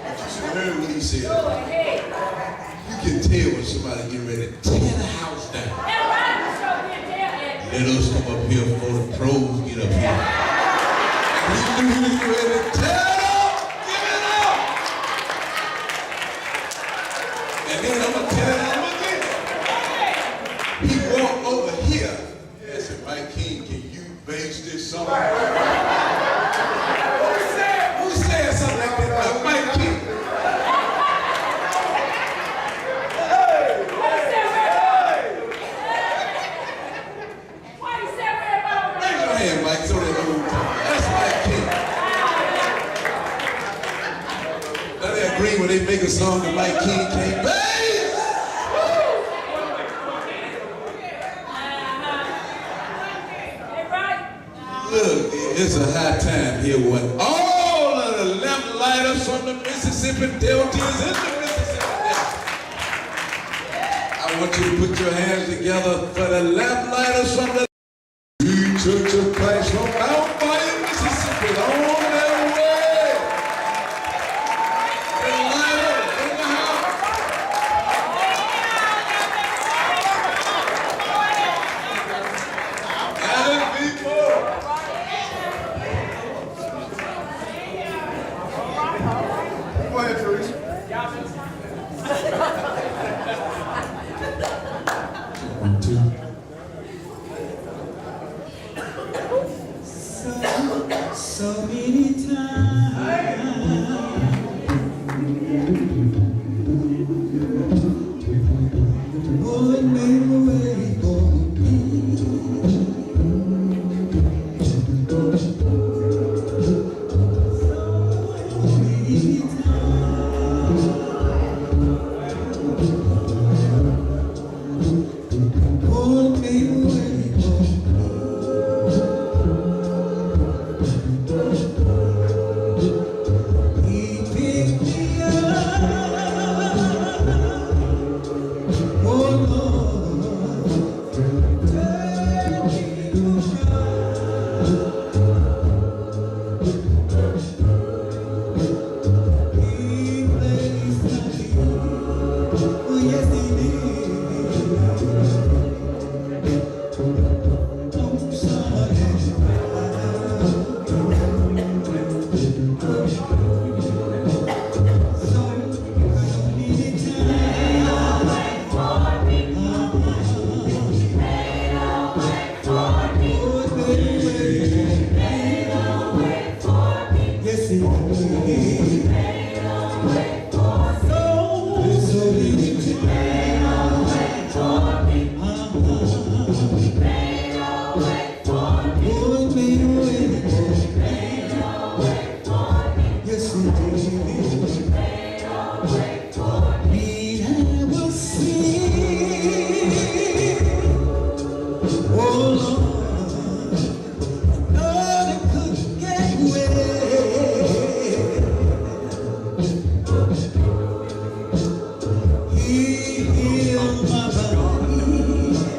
you should have heard what he said. You can tell when somebody get ready to tear the house down. Let us come up here before the pros get up here. And he knew he was ready to tear it up, give it up. And then I'm going to tear it up again. He walked over here and said, Mike King, can you base this song? Something like that, Mike King. Raise your hand, Mike, so they know. That's Mike King. Now they agree when they make a song that Mike King can't bass. Look, it's a high time here when all of the lamp lighters from the Mississippi Delta is in the Mississippi Delta. I want you to put your hands together for the lamp lighters from the Church of Christ from Mount Fire, Mississippi, on their way. The lighters in the house. And people. Go ahead, Teresa. So many times Lord made a way for me. Lord made a way for me. He picked me up. Oh Lord, tell me to He placed my feet. Oh yes, He did. On solid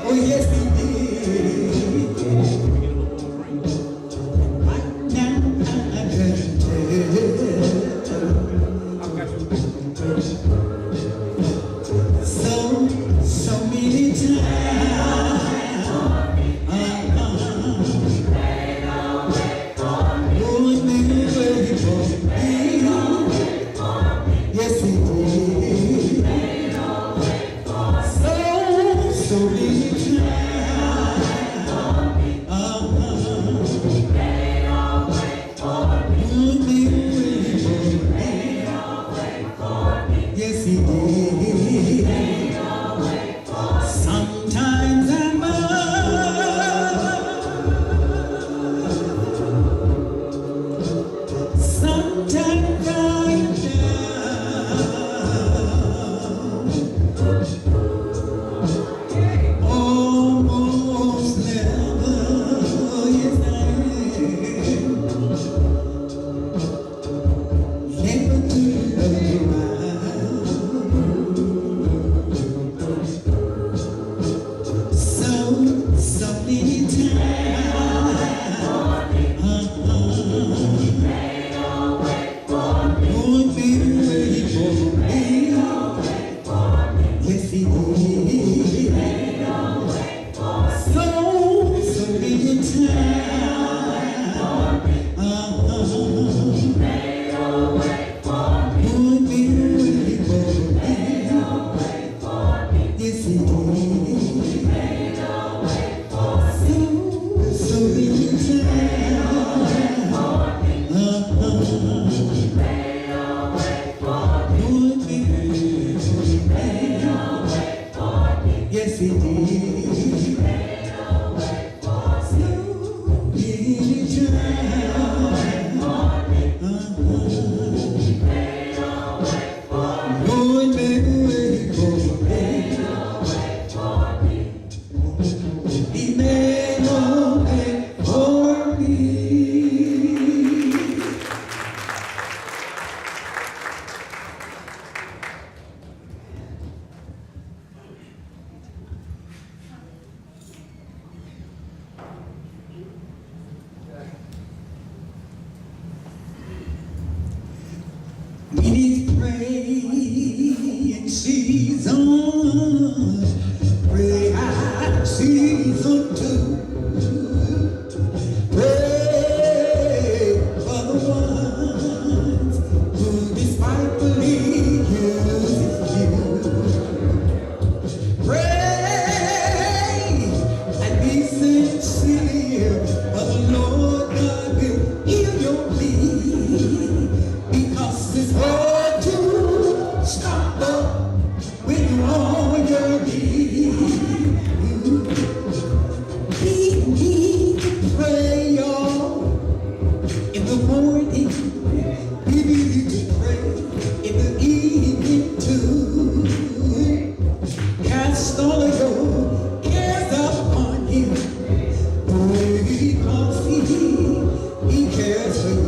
Oh yes, He did. We need to pray in season, pray out season two. Pray for the ones who despitefully use you. Pray and be sincere, for the Lord God will hear your plea. Because it's hard to stop up when you're on your knees. We need to pray, y'all, in the morning. We need to pray in the evening too. Cast all of your cares upon Him, because He cares for you.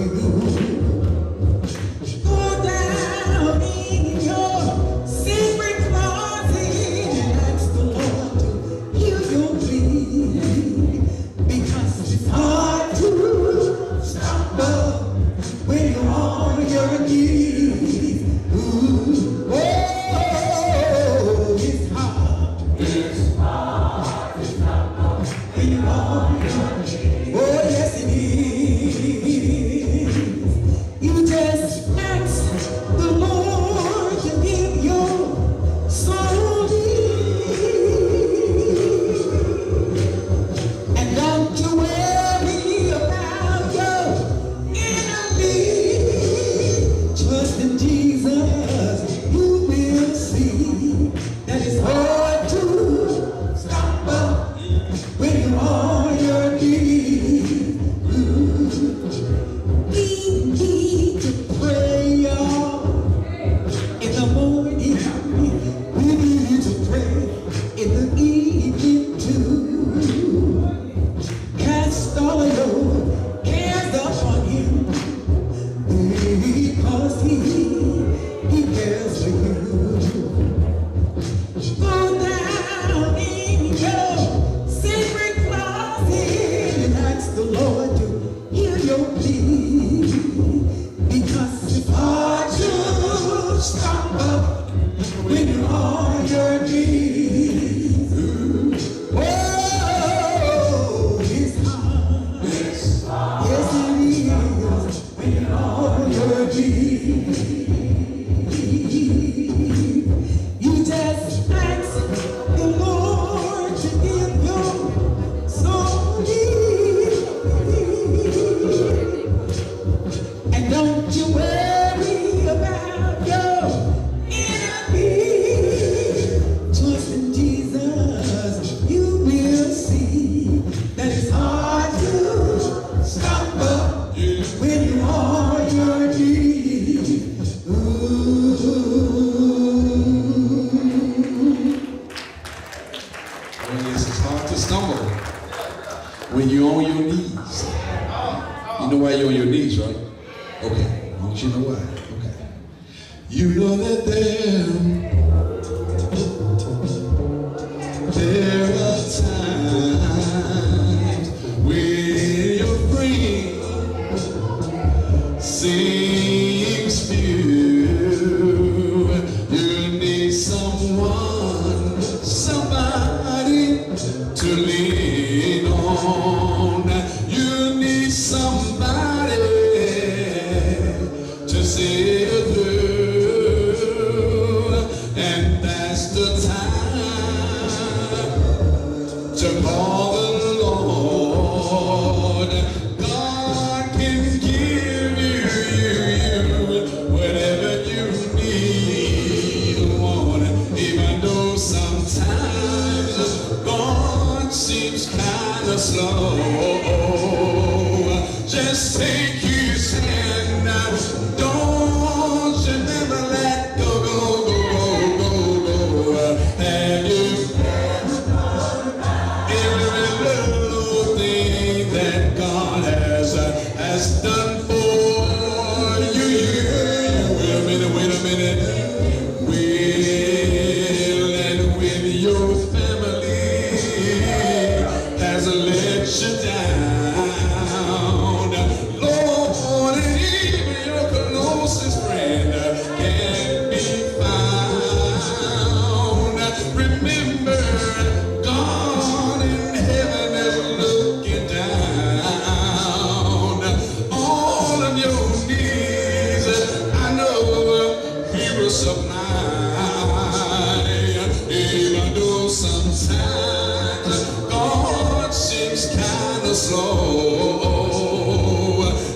When you're on your knees. You know why you're on your knees, right? Okay. I want you to know why. Okay. You know that there are times Just take his hand. Don't you never let go, go, go, go, go, go. Have you every little thing that God has done for you? Wait a minute, wait a minute. Will and with your family has let you down. Lord, and even your closest friend can be found. Remember, God in heaven is looking down. All of your needs, I know He will supply. Even though sometimes God seems kind of slow,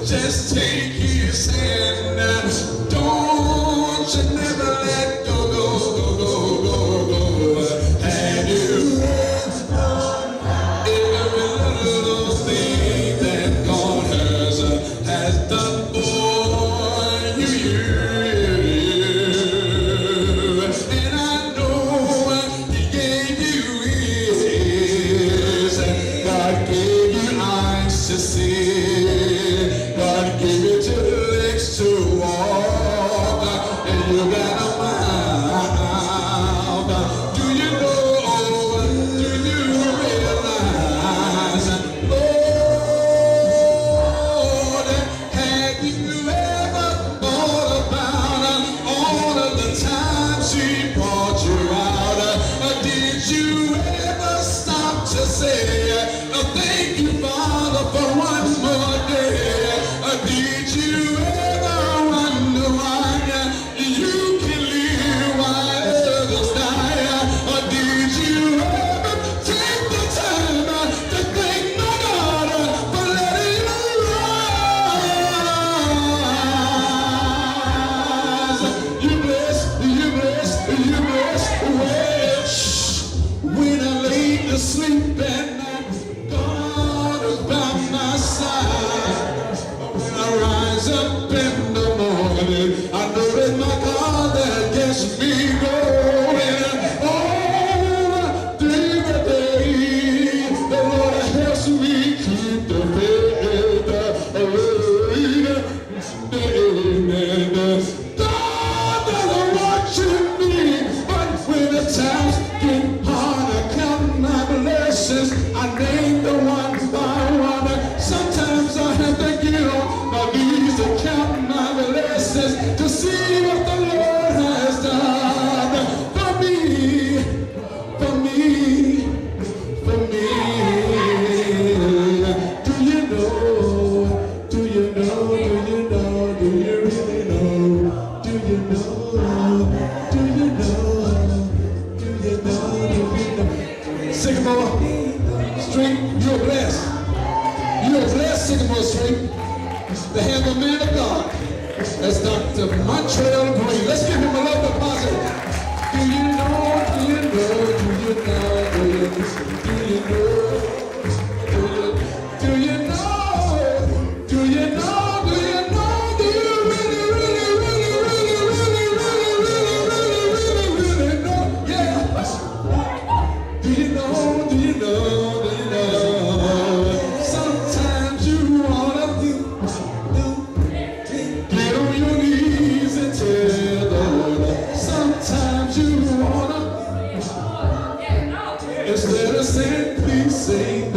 just take His hand. Don't you never let go, go, go, go, go, go. And you every little thing that God has done for you. And I know He gave you ears, God gave you eyes to see, God gave you 2 legs to walk, and you got a mouth. Do you know, do you realize, Lord, have you ever thought about all of the times He brought you out? Did you ever stop to say, thank you, Father, for one more day? Did you ever wonder why you can live while others die? Did you ever take the time to thank my God for letting you rise? You bless, you bless, you bless. Well, when I lay to sleep at night, God is by my side. When I rise up in the morning, I know that my God that gets me going. All through the day, the Lord helps me keep the faith. God doesn't want you me, but when the times get hard, I count my blessings. I name them one by one. Sometimes I have to get on my knees to count my blessings to see what the Lord has done for me, for me, for me. Do you know? Do you know? Do you know? Do you really know? Do you know? Do you know? Do you know? Do you know? Sycamore Street, you're blessed. You're blessed, Sycamore Street, to have a man of God. That's Dr. Montrell Greene. Let's give him a love deposit. Do you know? Do you know? Do you know? Do you know? Do you know? Do you know? Do you know? Do you know? Do you really, really, really, really, really, really, really, really, really know? Yeah. Do you know? Do you know? Do you know? Sometimes you wanna get on your knees and tell the Lord. Sometimes you wanna, instead of saying please say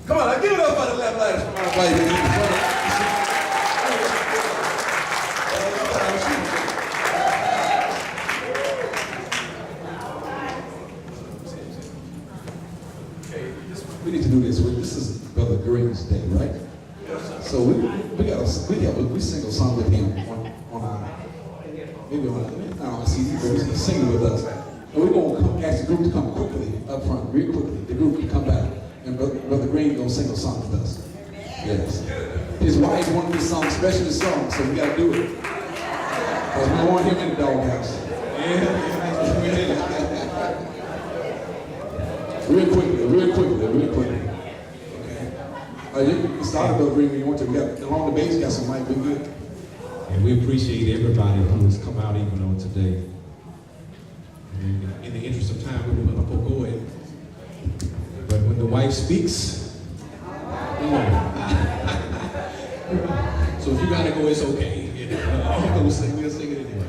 Come on, now give it up for the left lighters. Come on, baby. We need to do this. This is Brother Greene's day, right? So we sing a song with him maybe on a CD, but he's gonna sing it with us. And we're gonna ask the group to come quickly up front, real quickly. The group can come back, and Brother Greene gonna sing a song with us. Yes. His wife wanted this song, especially this song, so we gotta do it. Because we want him in the doghouse. Real quickly. Okay. You started Brother Greene when you want to. We got along the bass, got some mic, we good. And we appreciate everybody who has come out even on today. And in the interest of time, we're going to go ahead. But when the wife speaks, so if you got to go, it's okay. We'll sing it anyway.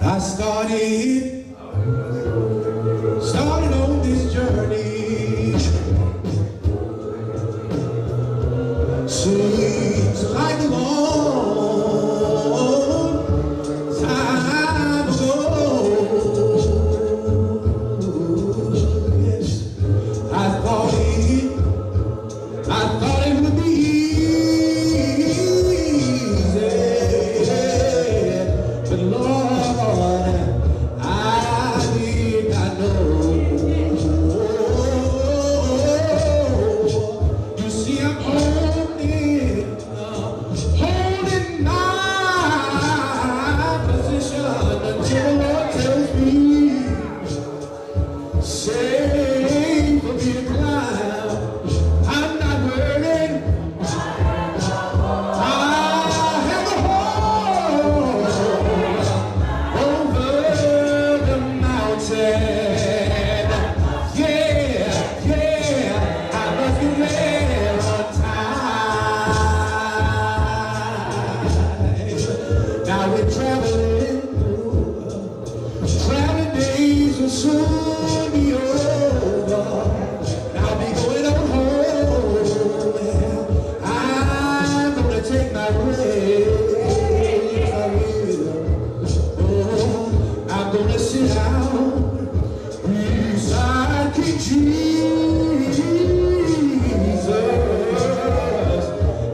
I started on this journey. Seems like a long time ago. Yes, I thought it would be easy, but Lord, I did not know. You see, I'm holding my position until the Lord tells me, say for me to climb. I'm not worried. I have a hold over the mountain. Yeah, I must be there on time. Now we're traveling days will soon be over. I'll be going on home. I'm gonna take my rest. I will. Oh, I'm gonna sit down beside King Jesus.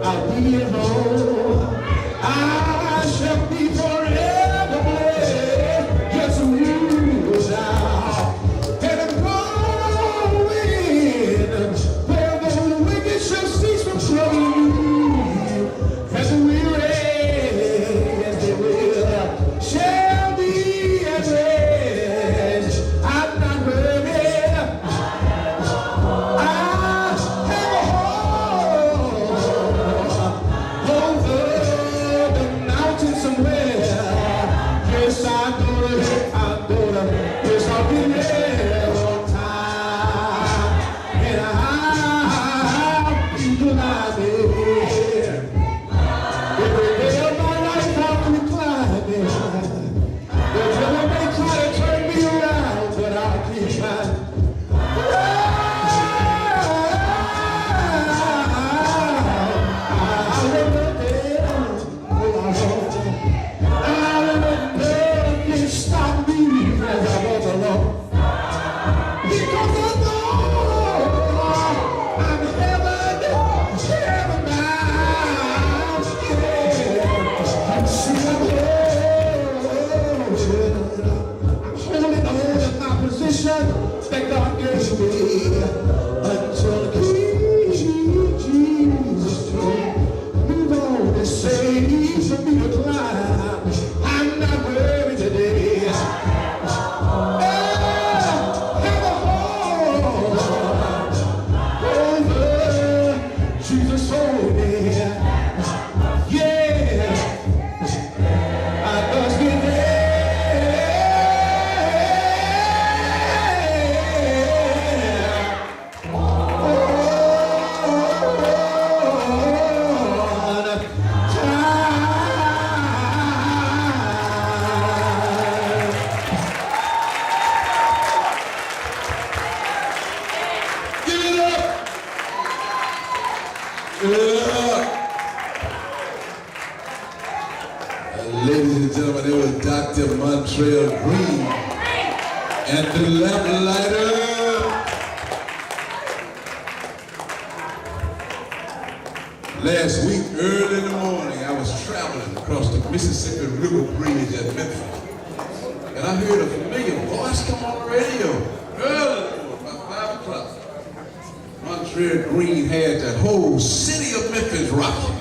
I'll be at home. I shall be forever blessed. Yes, we will now. And I'm going where the wicked shall cease from troubling you. And the weary, yes, they will, shall be at rest. I'm not worried. I have a hold over the mountain somewhere. Yes, I'm gonna, yes, I'll be there on time. And I'll be climbing. Every day of my life I'll be climbing. The devil may try to turn me around, but I'll keep climbing. Stop me as I walk along. Because I know I'm heaven bound. Yeah. I'm holding on to my position that God gave me until King Jesus move on and say for me to climb. I'm not worried today. Jesus told me, yeah, I must be there on time. Give it up. Ladies and gentlemen, it was Dr. Montrell Greene and the Lamplighter. Last week, early in the morning, I was traveling across the Mississippi River Bridge at Memphis. And I heard a familiar voice come on the radio early in the morning, about 5 o'clock. Montrell Greene had the whole city of Memphis rocking.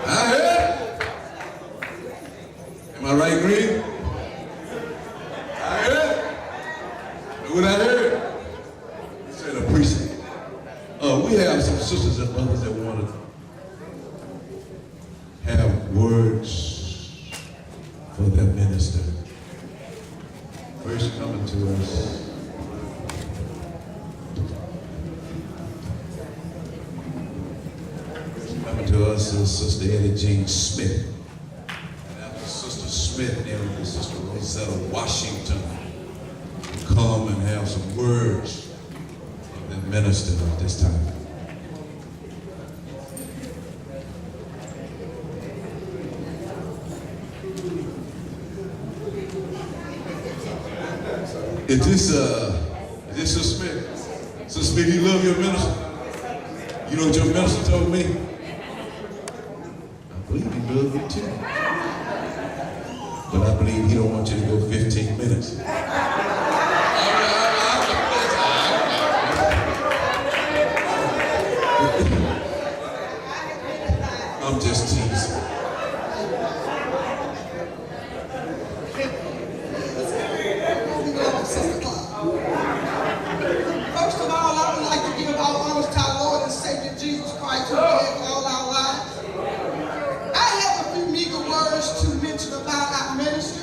I heard. Am I right, Greene? I heard. Know what I heard? He said, appreciate it. We have some sisters and brothers that want to have words for their minister. First coming to us. Coming to us is Sister Eddie Jean Smith. And after Sister Smith, Smith and Sister Rosetta Washington to come and have some words of the minister at this time. Is this Sister Smith? Sister Smith, you love your minister? You know what your minister told me? I believe he loves you too. But I believe he don't want you to go 15 minutes. I'm just teasing. First of all, I would like to give all honors to our Lord and Savior Jesus Christ, who gave all our lives. I have a few meager words to mention about our ministry.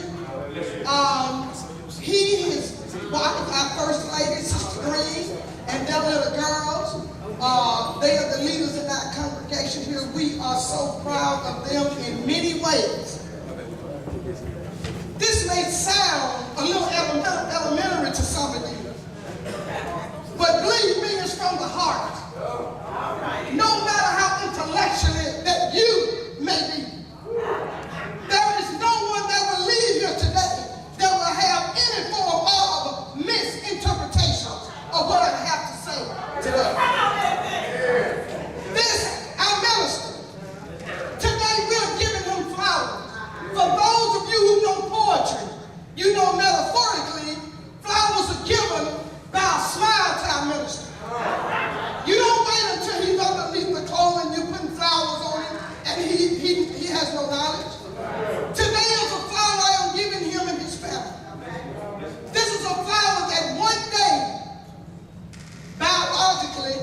His wife, our First Lady, Sister Greene, and their little girls, they are the leaders in our congregation here. We are so proud of them in many ways. This may sound a little elementary to some of you, but believe me, it's from the heart. No matter how intellectually that you may be, there is no one that will leave here today that will have any form of misinterpretation of what I have to say today. This, our minister, today we are giving him flowers. For those of you who know poetry, you know metaphorically, flowers are given by a smile to our minister. You don't wait until he's underneath the coal and you're putting flowers on him and he has no knowledge. Today is a flower I am giving him and his family. This is a flower that one day, biologically,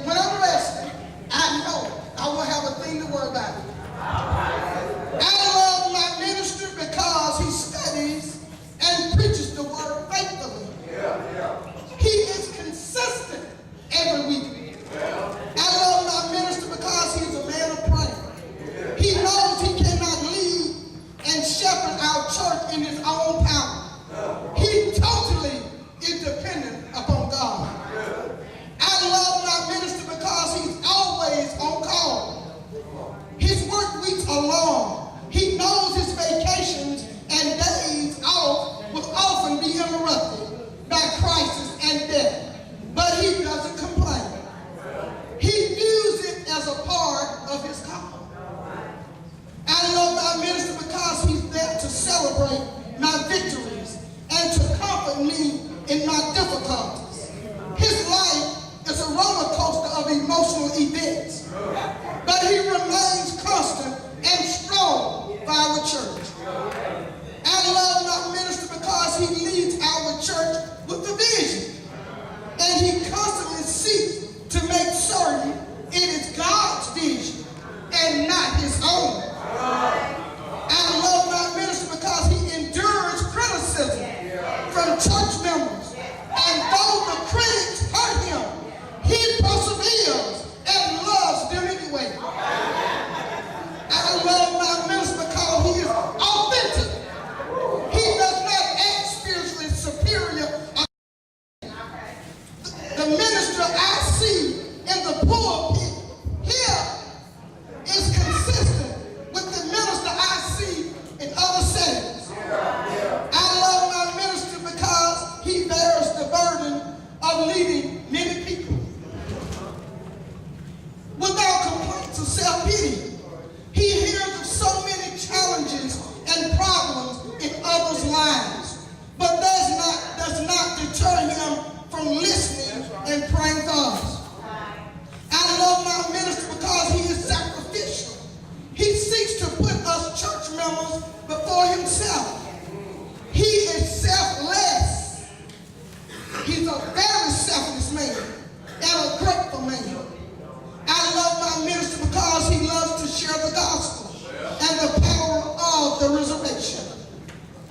when I'm arrested, I know I will have a thing to worry about. I love my minister because he studies and preaches the word faithfully. He is consistent every week. I love my minister because he's a man of prayer. He knows he cannot lead and shepherd our church in his own power. He totally is dependent upon God. I love my minister because he's always on call. His work weeks are long. He knows his vacations and days off will often be interrupted by crisis and death, but he doesn't complain. He views it as a part of his call. I love my minister because he's there to celebrate my victories and to comfort me in my difficulties. His life is a roller coaster of emotional events, but he remains constant and strong for our church. I love my minister because he leads our church with a vision, and he constantly seeks to make certain it is God's vision and not his own. I love my minister because he endures criticism from church members, and though the critics hurt him, he perseveres and loves them anyway. I love my minister because he is authentic. He does not act spiritually superior. The minister I see in the pulpit here is consistent with the minister I see in other settings. I love my minister because he bears the burden of leading many people without complaints or self-pity. He hears of so many challenges and problems in others' lives, but does not deter him from listening and praying for us. I love my minister because he is sacrificial. He seeks to put us church members before himself. He is selfless. He's a very selfless man and a grateful man. I love my minister because he loves to share the gospel and the power of the resurrection.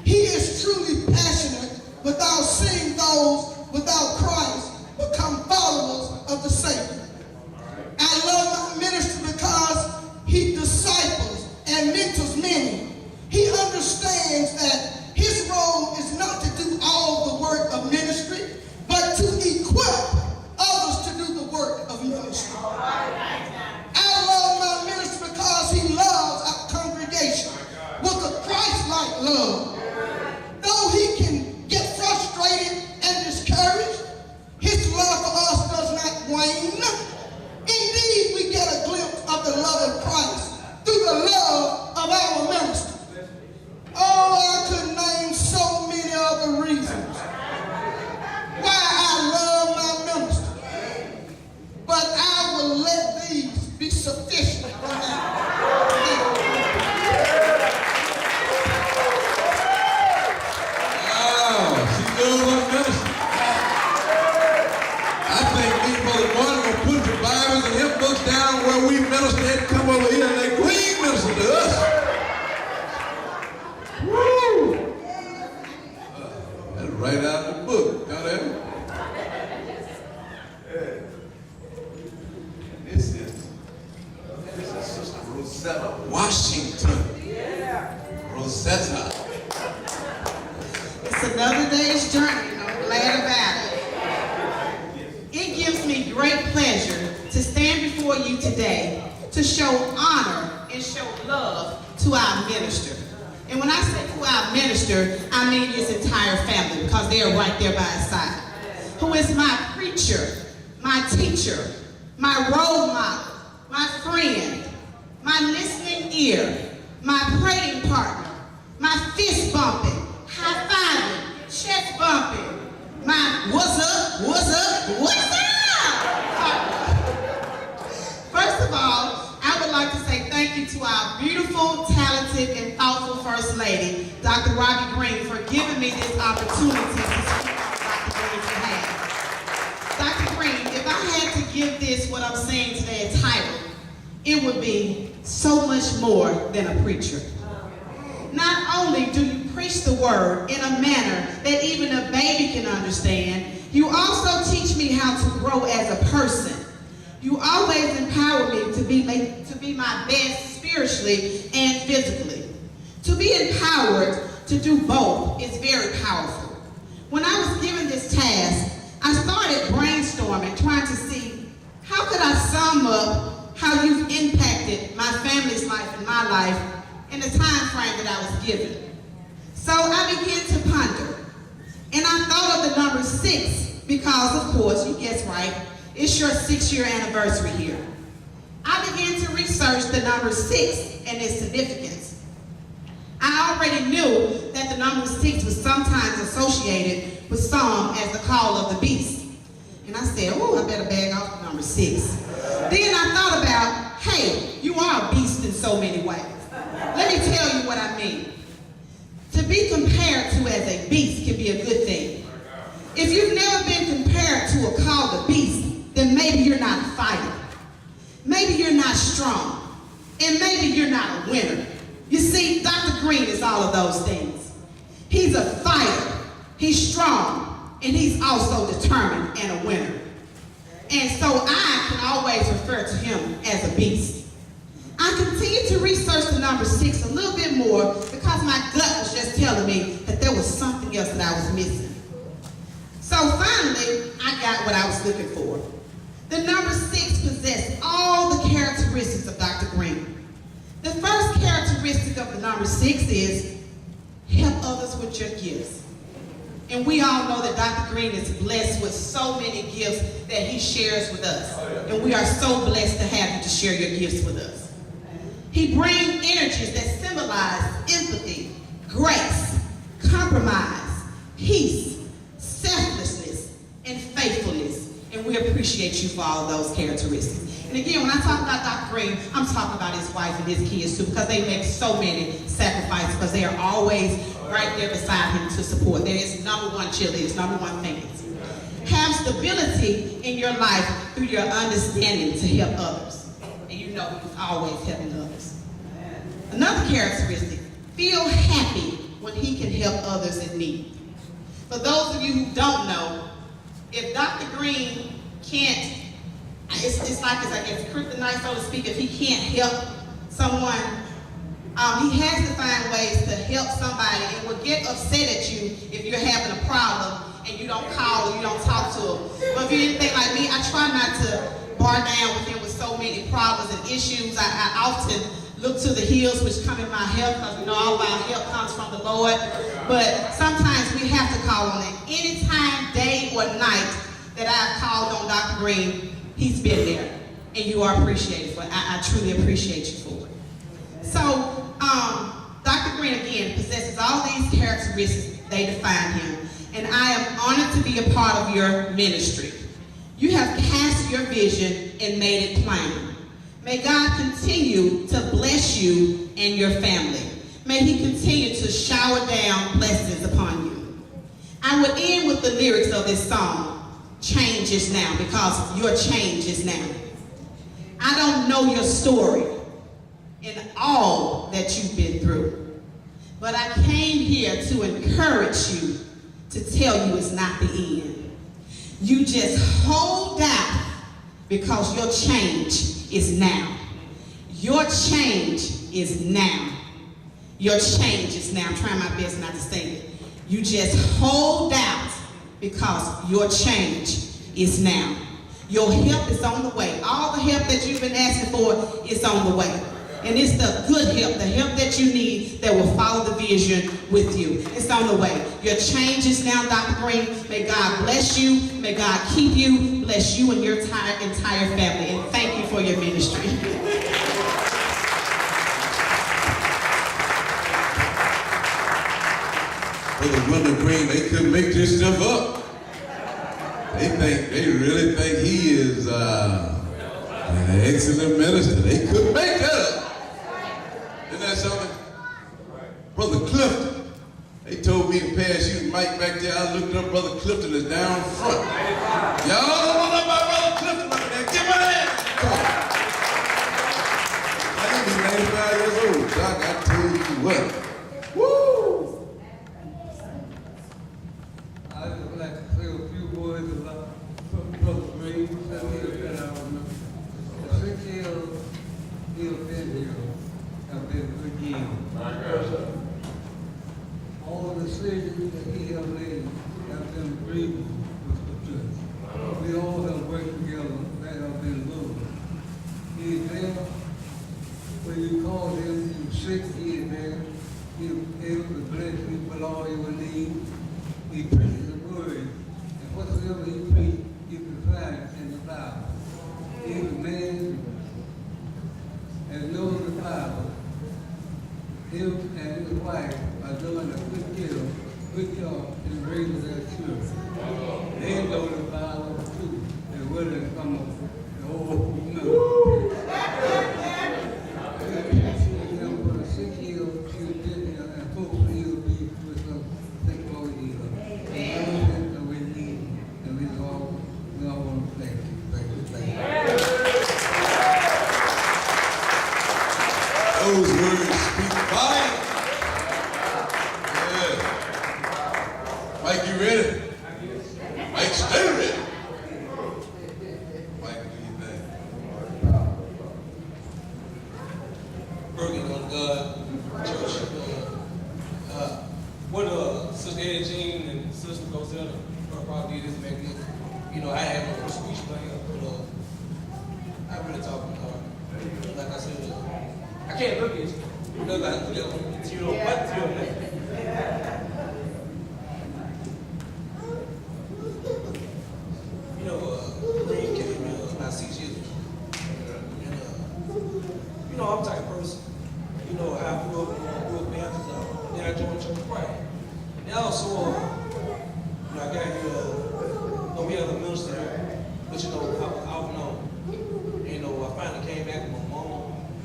He is truly passionate without seeing those without Christ become followers of the Savior. I love my minister because he disciples and mentors many. He understands like love. Though he can get frustrated and discouraged, his love for us does not wane. Indeed, we get a glimpse of the love of Christ through the love of our minister. Oh, I could name so many other reasons why I love my minister, but I will let these be sufficient for now. Put your Bibles and hymn books down where we minister and come over here and let Greene minister to us. Woo! That's right out of the book. Got that? This is Sister Rosetta Washington. Rosetta. It's another day's journey, and I'm glad about it. It gives me great pleasure to stand before you today to show honor and show love to our minister. And when I say to our minister, I mean his entire family, because they are right there by his side. Who is my preacher, my teacher, my role model, my friend, my listening ear, my praying partner, my fist bumping, high-fiving, chest bumping, my what's up, what's up, what's up? First of all, I would like to say thank you to our beautiful, talented, and thoughtful First Lady, Dr. Robbie Greene, for giving me this opportunity to speak on Dr. Greene's behalf. Dr. Greene, if I had to give this what I'm saying today a title, it would be so much more than a preacher. Not only do you preach the word in a manner that even a baby can understand, you also teach me how to grow as a person. You always empower me to be my best spiritually and physically. To be empowered to do both is very powerful. When I was given this task, I started brainstorming, trying to see how could I sum up how you've impacted my family's life and my life in the time frame that I was given. So I began to ponder, and I thought of the number 6 because, of course, you guessed right, it's your 6-year anniversary here. I began to research the number 6 and its significance. I already knew that the number 6 was sometimes associated with some as the call of the beast. And I said, oh, I better bag off the number 6. Then I thought about, hey, you are a beast in so many ways. Let me tell you what I mean. To be compared to as a beast can be a good thing. If you've never been compared to or called a beast, then maybe you're not a fighter. Maybe you're not strong. And maybe you're not a winner. You see, Dr. Greene is all of those things. He's a fighter, he's strong, and he's also determined and a winner. And so I can always refer to him as a beast. I continued to research the number 6 a little bit more because my gut was just telling me that there was something else that I was missing. So finally, I got what I was looking for. The number 6 possessed all the characteristics of Dr. Greene. The first characteristic of the number 6 is help others with your gifts. And we all know that Dr. Greene is blessed with so many gifts that he shares with us. And we are so blessed to have you to share your gifts with us. He brings energies that symbolize empathy, grace, compromise, peace, selflessness, and faithfulness. And we appreciate you for all of those characteristics. And again, when I talk about Dr. Greene, I'm talking about his wife and his kids too, because they make so many sacrifices, because they are always right there beside him to support. There is number 1 cheerleaders, number 1 fans. Have stability in your life through your understanding to help others. And you know he's always helping others. Another characteristic, feel happy when he can help others in need. For those of you who don't know, if Dr. Greene can't, it's like it's kryptonite, so to speak, if he can't help someone, he has to find ways to help somebody and will get upset at you if you're having a problem and you don't call or you don't talk to him. But if you're anything like me, I try not to bar down with him with so many problems and issues. I often look to the hills which come in my help, because we know all of our help comes from the Lord, but sometimes we have to call on it. Anytime, day or night, that I've called on Dr. Greene, he's been there, and you are appreciated for it. I truly appreciate you for it. So, Dr. Greene, again, possesses all these characteristics. They define him, and I am honored to be a part of your ministry. You have cast your vision and made it plain. May God continue to bless you and your family. May he continue to shower down blessings upon you. I would end with the lyrics of this song, Change is Now, because your change is now. I don't know your story and all that you've been through, but I came here to encourage you, to tell you it's not the end. You just hold out, because your change is now. Your change is now. Your change is now. I'm trying my best not to sing it. You just hold out, because your change is now. Your help is on the way. All the help that you've been asking for is on the way. And it's the good help, the help that you need, that will follow the vision with you. It's on the way. Your change is now, Dr. Greene. May God bless you. May God keep you, bless you and your entire family. And thank you for your ministry. Brother Montrell Greene, they couldn't make this stuff up. They really think he is an excellent minister. They couldn't make that up. Isn't that something? Brother Clifton, they told me to pass you the mic back there. I looked up, Brother Clifton is down front. Y'all don't know about Brother Clifton up there. Give me that. I think he's 95 years old, Doc. I tell you what. Woo! I would like to say a few words about Brother Greene. 7 years that I remember. The 6 years he has been here have been good years. All the decisions that he has made have been agreeable with the church. We all have worked together that have been good. He is there. When you call him, you're sick, he is there. He is able to bless you with all your needs. He preaches the word, and whatsoever he preaches, you can find in the Bible. He is a man that knows the Bible. Him and his wife are doing a good job in raising their children. They know the Bible too, and where they come from. For the 6 years she was been here, and hopefully he'll be with us 6 more years. And we need, and we all want to thank you. Thank you. Those words speak volumes. Yeah. Mike, you ready? Mike, stay ready. Mike, what do you think? Working on God, church. What Sister Eddie Jean and Sister Rosetta probably did is make it. You know, I have no speech plan, but I really talk about God. Like I said, I can't look at you because I put it on material, what material? You know, Greene came here about 6 years ago. And, you know, I'm the type of person, you know, I grew up Baptist, then I joined Church of Christ. And also, you know, I got here, we have a minister, but you know, I don't know. You know, I finally came back with my mom,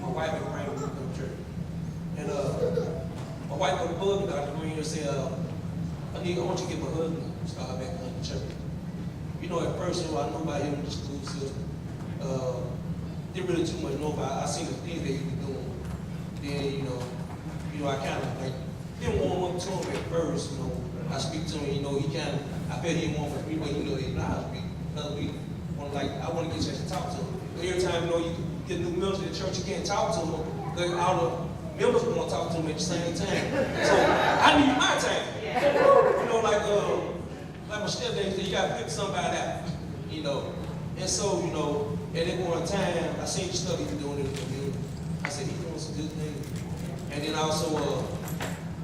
my wife, and praying with the church. And my wife got a bug, Dr. Greene, and said, I want you to get my husband started back in the church. You know, at first, you know, I knew about him in the school system. Didn't really too much know about. I seen the things that he was doing. Then, you know, I kind of like didn't want to him at first. You know, I speak to him. You know, he kind of, I bet he didn't want to speak, but you know, he allowed me. Because we want I want to get a chance to talk to him. Every time, you know, you get a new members in the church, you can't talk to him because all the members want to talk to him at the same time. So I need my time. You know, like my stepdad said, you got to pick somebody out. You know, and so you know, at that one time, I seen the stuff he was doing in the community. I said, he's doing some good things. And then also,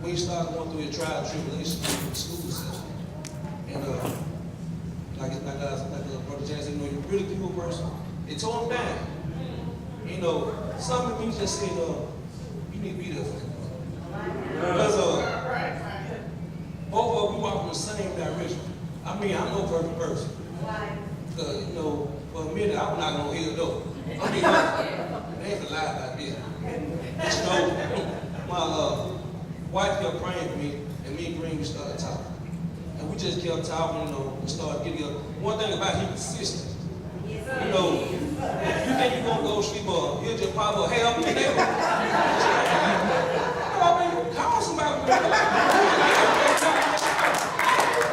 when he started going through his trial and tribulation in the school system. And like Brother Jackson, you're a really people person. It tore him down. Some of me just said, you need to be there for him. Because both of us, we walk in the same direction. I mean, I'm no perfect person. Because, for a minute, I'm not going to hear the door. I mean, they ain't to lie about this. But, my wife kept praying for me, and me and Greene, we started talking. And we just kept talking, we started getting up. One thing about him, consistent. You think you're going to go sleep, he'll just pop up, hey, I'm in there. I mean, call somebody.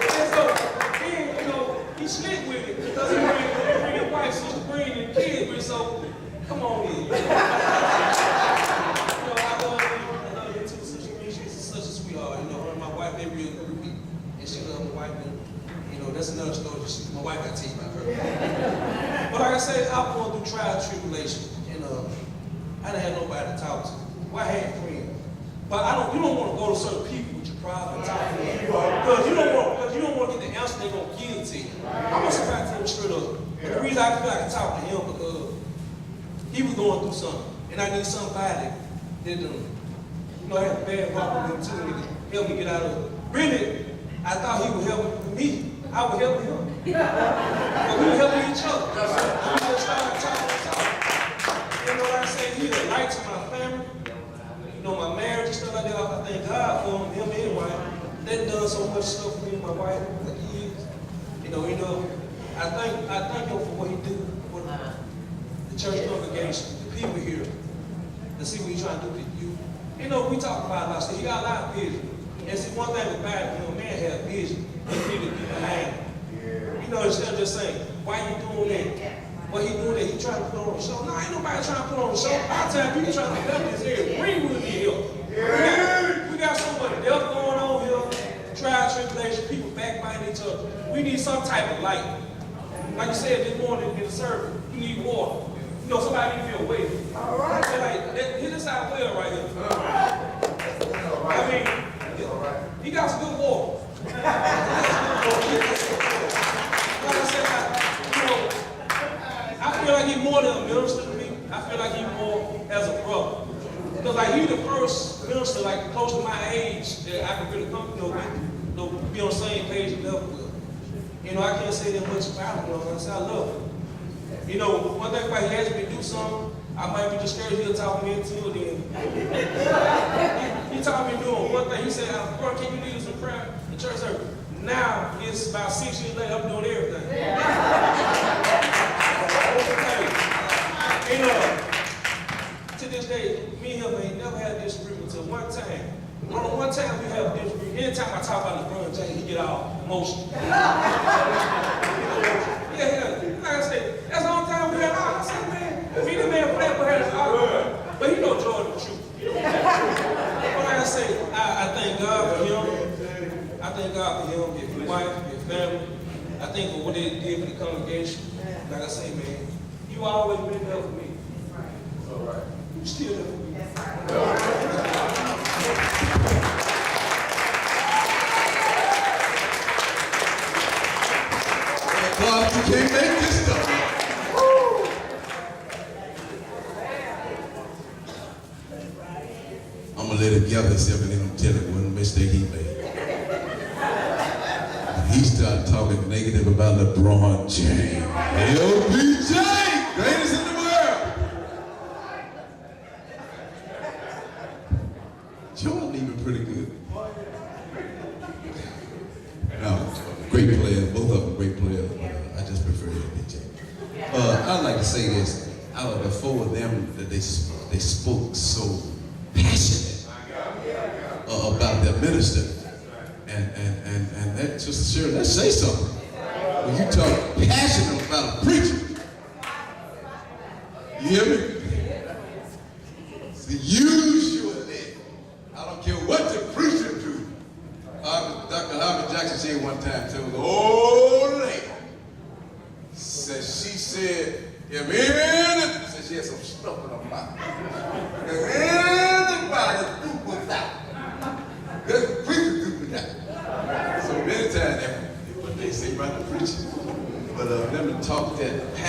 And so, then, he slick with it, because he bring his wife, Sister Greene, and kids with it, so, come on in. I love you too, Sister Greene. She's such a sweetheart. Her and my wife, they real good with me. And she loved my wife, and that's another story. My wife got to tell you about her. But like I said, I'm going through trial and tribulation, and I didn't have nobody to talk to. Well, I had friends. But you don't want to go to certain people with your problem and talk to them. Because you don't want to get the answer they're going to give to you. I'm going to sit back and tell you straight up. The reason I feel like I can talk to him because he was going through something. And I need somebody that, had a bad walk with him too, to help me get out of it. Really, I thought he would help me. I would help him. But we were helping each other. We just started talking. Like I said, he's a light to my family. My marriage and stuff like that. I thank God for him anyway. They've done so much stuff for me and my wife for years. I thank him for what he do for the church congregation, the people here, to see what he's trying to do to you. We talk about a lot of stuff. He got a lot of vision. And see, one thing about it, man has vision. He need to be behind him. Instead of just saying, why you doing that? What he doing that? He trying to put on a show. No, ain't nobody trying to put on a show. By the time people trying to develop this area, Greene will be here. We got so much death going on here, trial, tribulation, people backbiting each other. We need some type of light. Like you said this morning in the service, you need water. Somebody need to be away. All right. Hit this out well right here. I mean, he got some good water. Like I said, I feel like he's more than a minister to me. I feel like he's more as a brother. Because he's the first minister close to my age that I can really come be on the same page and level with. I can't say that much about him. I say I love him. One thing about he asked me to do something, I might be discouraged. He'll talk me into it. Then he taught me doing one thing. He said, "Bro, can you lead us in prayer in church service?" Now it's about 6 years later. I'm doing everything. To this day, me and him ain't never had a disagreement until one time. On one time we have a disagreement. Anytime I talk about LeBron James, he get all emotional. Yeah. Like I said, that's the only time we had all. I said, man, me and the man played for his argument. But he know Jordan the truth. But like I say, I thank God for him. I thank God for him, his wife, his family. I thank for what they did for the congregation. Like I say, man, you always been there for me. All right. You still there for me. God, you can't make this stuff. I'm going to let him gather himself and let him tell him what mistake he made. He started talking negative about LeBron James. LBJ, greatest in the world. Jordan even pretty good. No, great players, both of them great players, but I just prefer LBJ. I'd like to say this. Out of the four of them, that they spoke so passionate about their minister. And that, Sister Shirley, let's say something. When you talk passionate about a preacher, you hear me? See, usually, I don't care what the preacher do. Dr. Harvey Jackson said one time to the old lady, she said, said she had some stuff in her mouth. If anybody do without,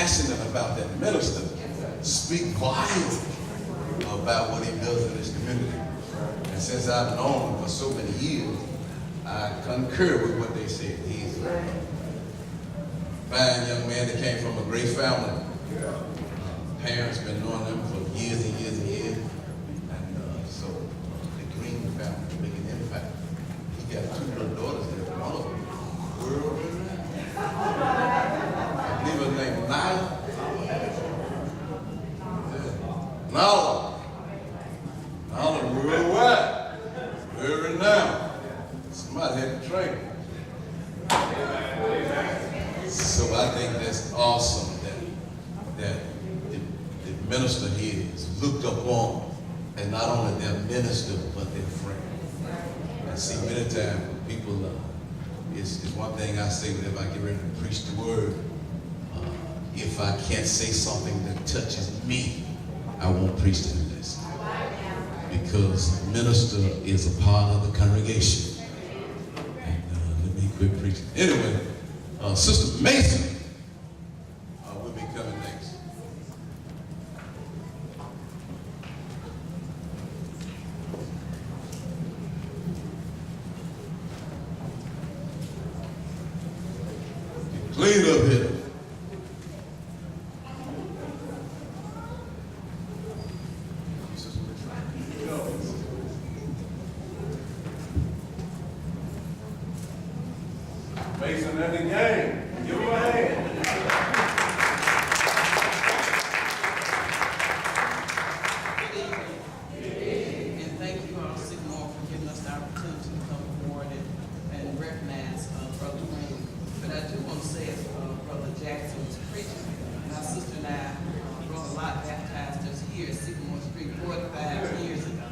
passionate about that minister speak volumes about what he does in this community. And since I've known him for so many years, I concur with what they said. He's a fine young man that came from a great family. Parents been knowing them for years and years and years. And so the Greene family make an impact. He got 2 little daughters there. One of them, world renowned. I believe her name Nyla. Nyla, worldwide, very renowned. Somebody had to train her. So I think that's awesome that the minister here is looked upon as not only their minister but their friend. I see many times people, it's one thing I say whenever I get ready to preach the word, if I can't say something that touches me, I won't preach to this. Because the minister is a part of the congregation. And let me quit preaching. Anyway, Sister Mason will be coming next. Clean up here. Mason at the game. Give him a hand. And thank you, Sycamore, for giving us the opportunity to come forward and recognize Brother Greene. But I do want to say, as Brother Jackson was preaching, my sister and I, Brother Lott baptized us here at Sycamore Street 45 years ago.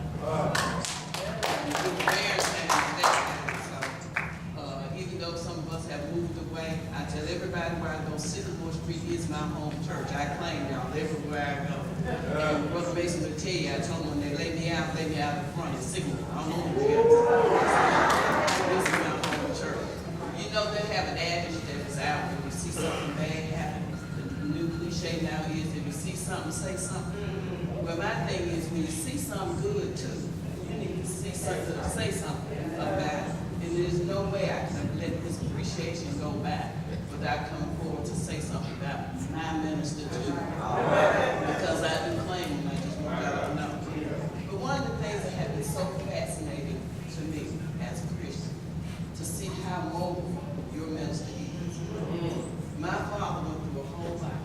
Even though some of us have moved away, I tell everybody where I go, Sycamore Street is my home church. I claim y'all everywhere I go. And Brother Mason will tell you, I told him when they lay me out in front of Sycamore. I don't know who else. This is my home church. You know, they have an adage that is out when you see something bad happen. The new cliche now is, if you see something, say something. Well, my thing is, when you see something good too, you need to see something, say something about it. And there's no way I can let this appreciation go by without coming forward to say something about my minister too. Because I do claim him, I just want y'all to know. But one of the things that has been so fascinating to me as a Christian, to see how mobile your minister is. My father went through a whole life.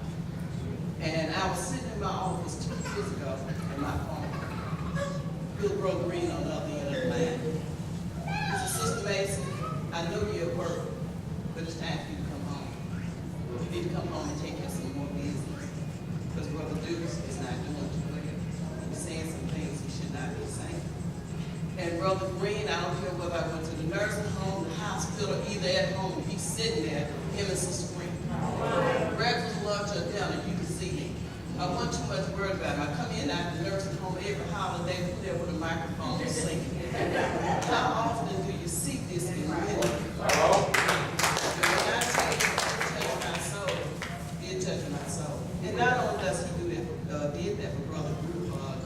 And I was sitting in my office 2 years ago in my phone. Montrell Greene on the other end of the line. He said, Sister Mason, I know you're at work, but it's time for you to come home. You need to come home and take care of some more business. Because Brother Dukes is not doing too well. He's saying some things he should not be saying. And Brother Greene, I don't care whether I went to the nursing home, the hospital, either at home, he's sitting there, him and Sister Greene. Breakfast, lunch, or dinner, you can see him. I wasn't too much worried about him. I come in out of the nursing home every holiday, put there with a microphone and singing. How often do you see this in real life? When I tell you, it touched my soul. It touched my soul. And not only does he do that, did that for Brother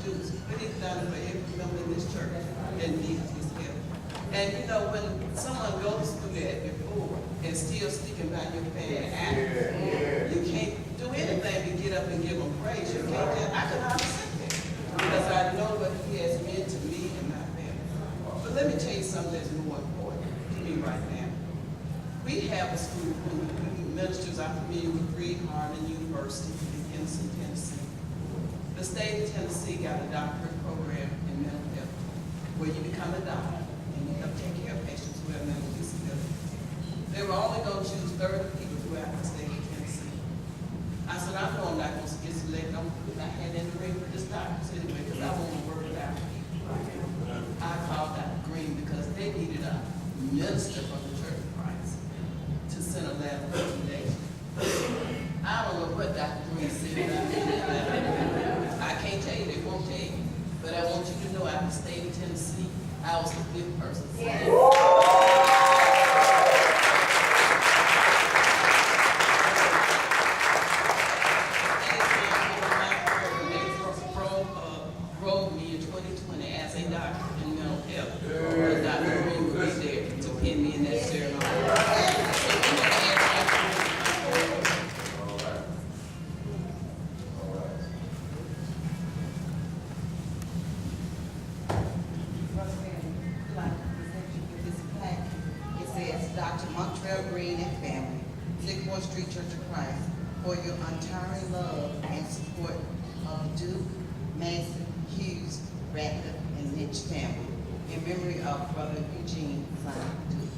Dukes, but he's done it for every member in this church that needs his help. And you know, when someone goes through that before and still sticking by your family after, you can't do anything to get up and give him praise. You can't just, I can hardly sit there because I know what he has meant to me and my family. But let me tell you something that's more important to me right now. We have a school who ministers are familiar with Harding University in Henderson, Tennessee. The state of Tennessee got a doctorate program in mental health where you become a doctor and you help take care of patients who have mental disabilities. They were only going to choose 30 people throughout the state of Tennessee. I said, I know I'm not going to get selected. I'm going to put my hand in the ring for this doctor anyway because I want to work it out. I called Dr. Greene because they needed a minister from the Church of Christ to send a letter of recommendation. I don't know what Dr. Greene said about me. I can't tell you, they won't tell you. But I want you to know out of the state of Tennessee, I was the 5th person. Dr. Montrell Greene and family, Sycamore Street Church of Christ, for your untiring love and support of the Duke, Mason, Hughes, Ratliff, and Mitch family. In memory of Brother Eugene, signed Duke.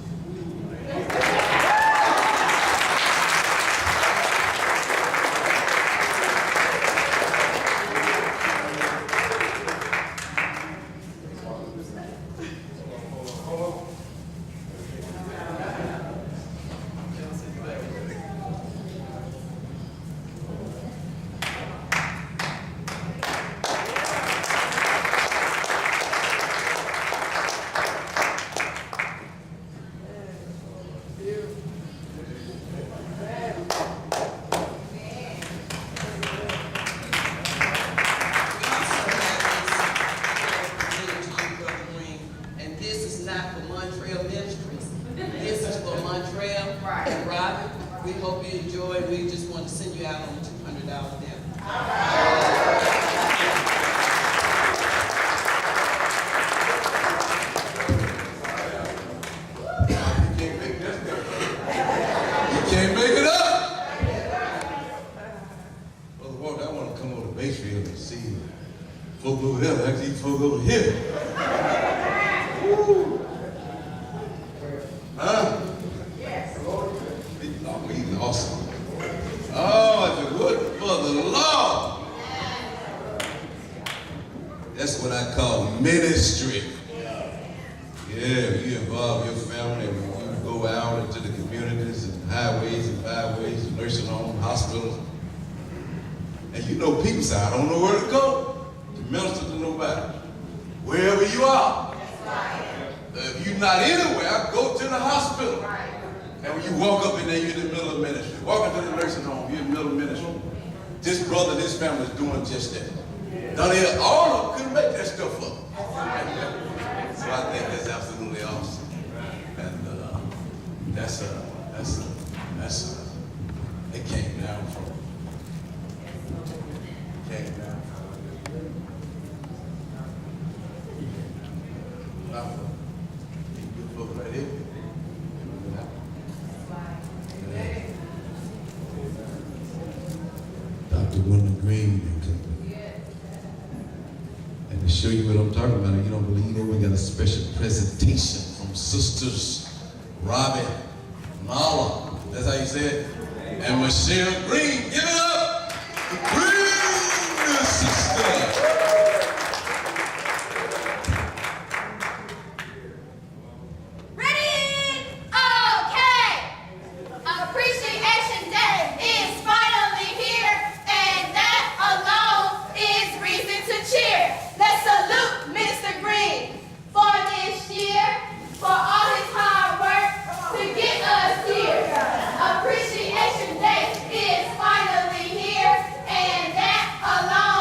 Not for Montrell Ministries. This is for Montrell and Robin. We hope you enjoy. We just want to send you out on $200 down. You can't make it up. Brother Walter, I want to come over to Bakersfield and see folk over there. I see folk over here. Huh? Yes. Oh, he's awesome. Oh, if it wasn't for the Lord. That's what I call ministry. Yeah, you involve your family and you go out into the communities and highways and byways, nursing homes, hospitals. And you know people say, I don't know where to go to minister to nobody. Wherever you are. If you're not anywhere, go to the hospital. And when you walk up in there, you're in the middle of ministry. Walk into the nursing home, you're in the middle of ministry. This brother, this family is doing just that. Down here, all of them couldn't make that stuff up. So I think that's absolutely awesome. And it came down from. Came down from. Right here. Dr. Montrell Greene and company. And to show you what I'm talking about, if you don't believe it, we got a special presentation from Sisters Robin, Nala, that's how you say it, and Montrell Greene. Give it up! Greene, sister! Appreciation Day is finally here, and that alone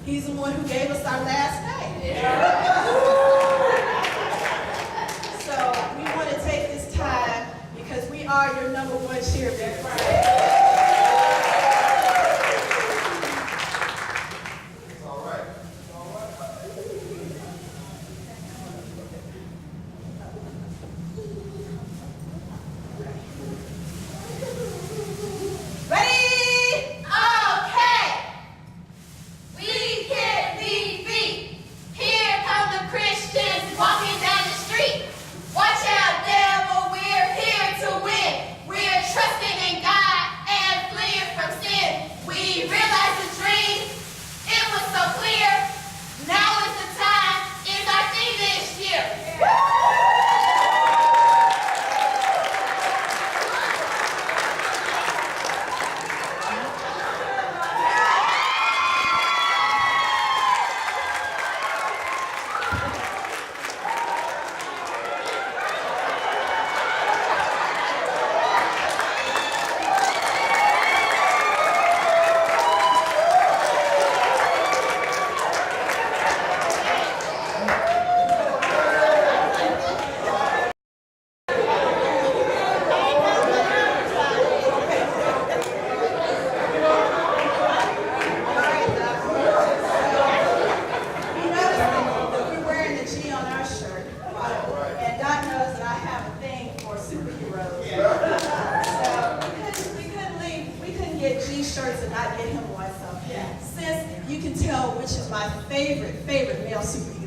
He's the one who gave us our last name. So we want to take this time because we are your number one cheerleaders. Ready? get G-shirts and not get him one. So since you can tell which is my favorite male superhero.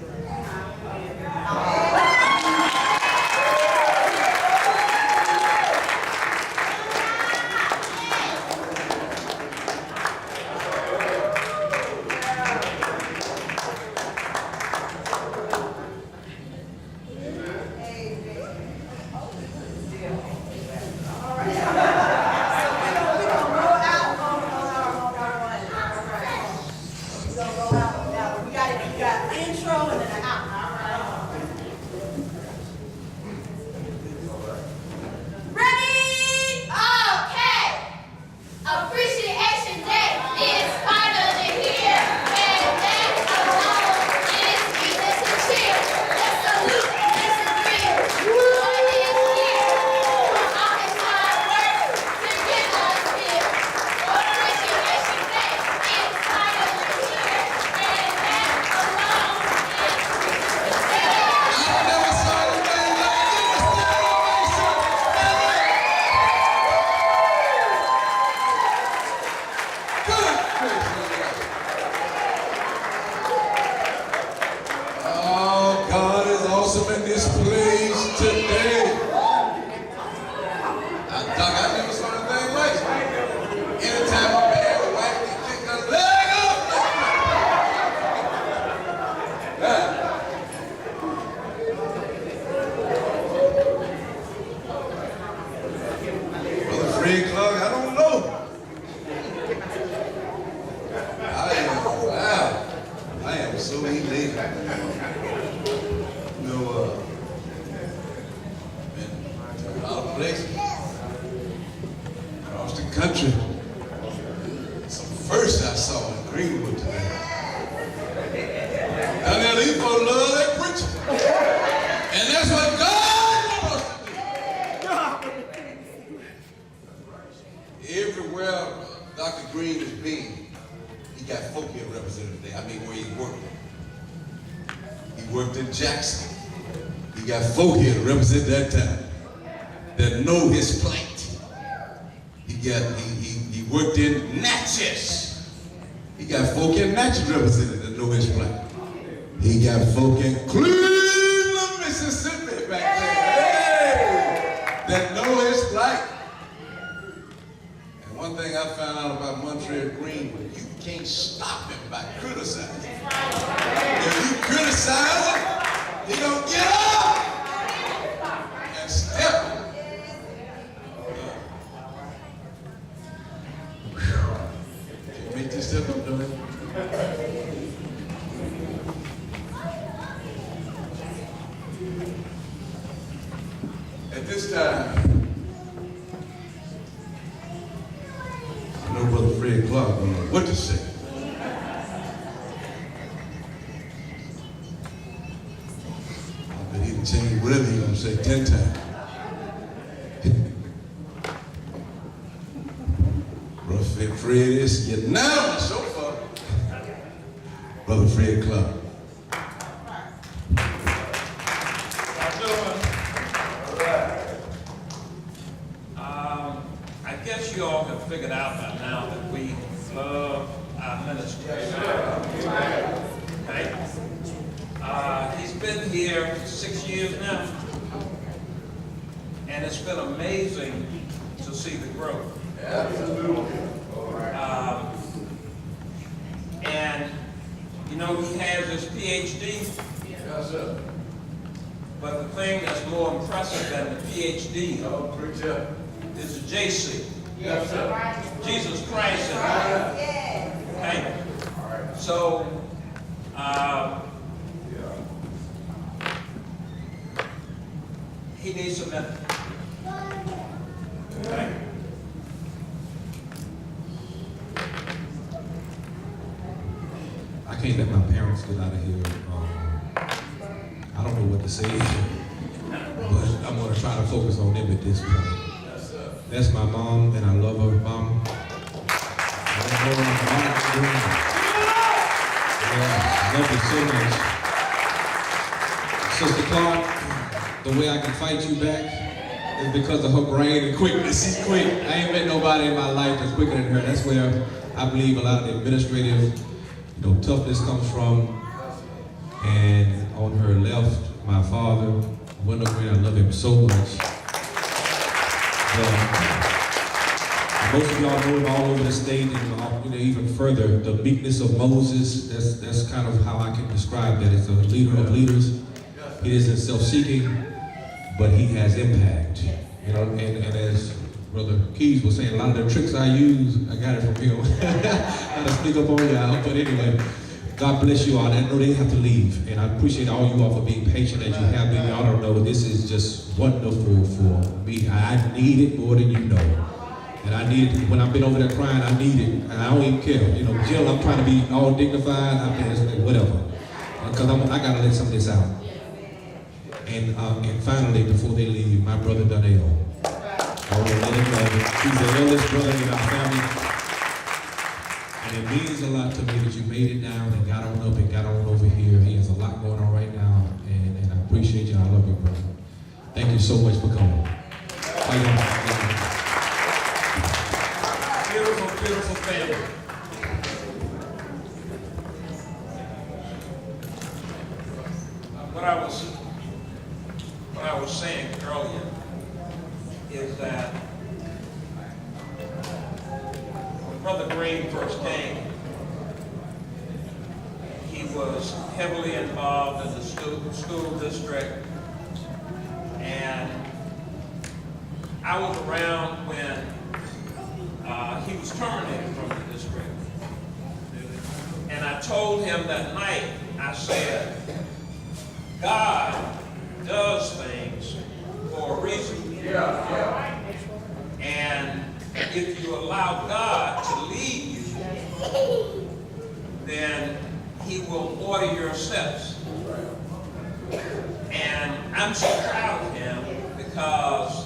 Everywhere Dr. Greene has been, he got folk here represented today. I mean, where he worked. He worked in Jackson. He got folk here to represent that town that know his plight. He worked in Natchez. He got folk in Natchez represented that know his plight. He got folk in Cleveland, Mississippi back there that know his plight. One thing I found out about Montrell Greene, you can't stop him by criticizing. If you criticize him, he gonna get up and step him. Can't make this step up, don't it? At this time, no Brother Fred Clark don't know what to say. But he can change whatever he's gonna say 10 times. Brother Fred is getting now on the sofa. Brother Fred Clark. I guess you all have figured out by now that we love our ministry. Okay? He's been here 6 years now, and it's been amazing to see the growth. Absolutely. And you know, he has his PhD. Yes, sir. But the thing that's more impressive than the PhD is the JC. Yes, sir. Jesus Christ. Okay. So, he needs some help. Okay. I can't let my parents get out of here. I don't know what to say, but I'm going to try to focus on them at this point. That's my mom, and I love her. Mom. I love you so much. Sister Clark, the way I can fight you back It's because of her brain and quickness. She's quick. I ain't met nobody in my life that's quicker than her. That's where I believe a lot of the administrative, toughness comes from. And on her left, my father, Montrell Greene, I love him so much. Most of y'all know him all over the state and even further. The meekness of Moses, that's kind of how I can describe that as a leader of leaders. He isn't self-seeking, but he has impact. And as Brother Keys was saying, a lot of the tricks I use, I got it from him. Not to sneak up on y'all, but anyway, God bless you all. I know they have to leave, and I appreciate all you all for being patient as you have been. Y'all don't know, this is just wonderful for me. I need it more than you know. And I need it, when I've been over there crying, I need it, and I don't even care. Jill, I'm trying to be all dignified, whatever. Because I gotta let some of this out. And finally, before they leave, my brother Donnell. I want to let him know he's the eldest brother in our family. And it means a lot to me that you made it down and got on up and got on over here. He has a lot going on right now, and I appreciate you. I love you, brother. Thank you so much for coming. Beautiful, beautiful family. What I was saying earlier is that when Brother Greene first came, he was heavily involved in the school district, and I was around when he was terminated from the district. And I told him that night, I said, God does things for a reason. And if you allow God to lead you, then he will order your steps. And I'm so proud of him because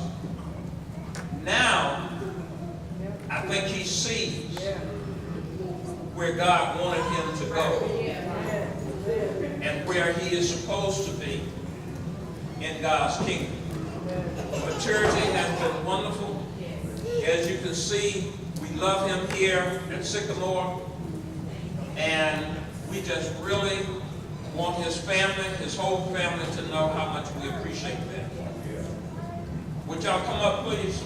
now I think he sees where God wanted him to go and where he is supposed to be in God's kingdom. Maturity has been wonderful. As you can see, we love him here at Sycamore, and we just really want his family, his whole family, to know how much we appreciate them. Would y'all come up, please?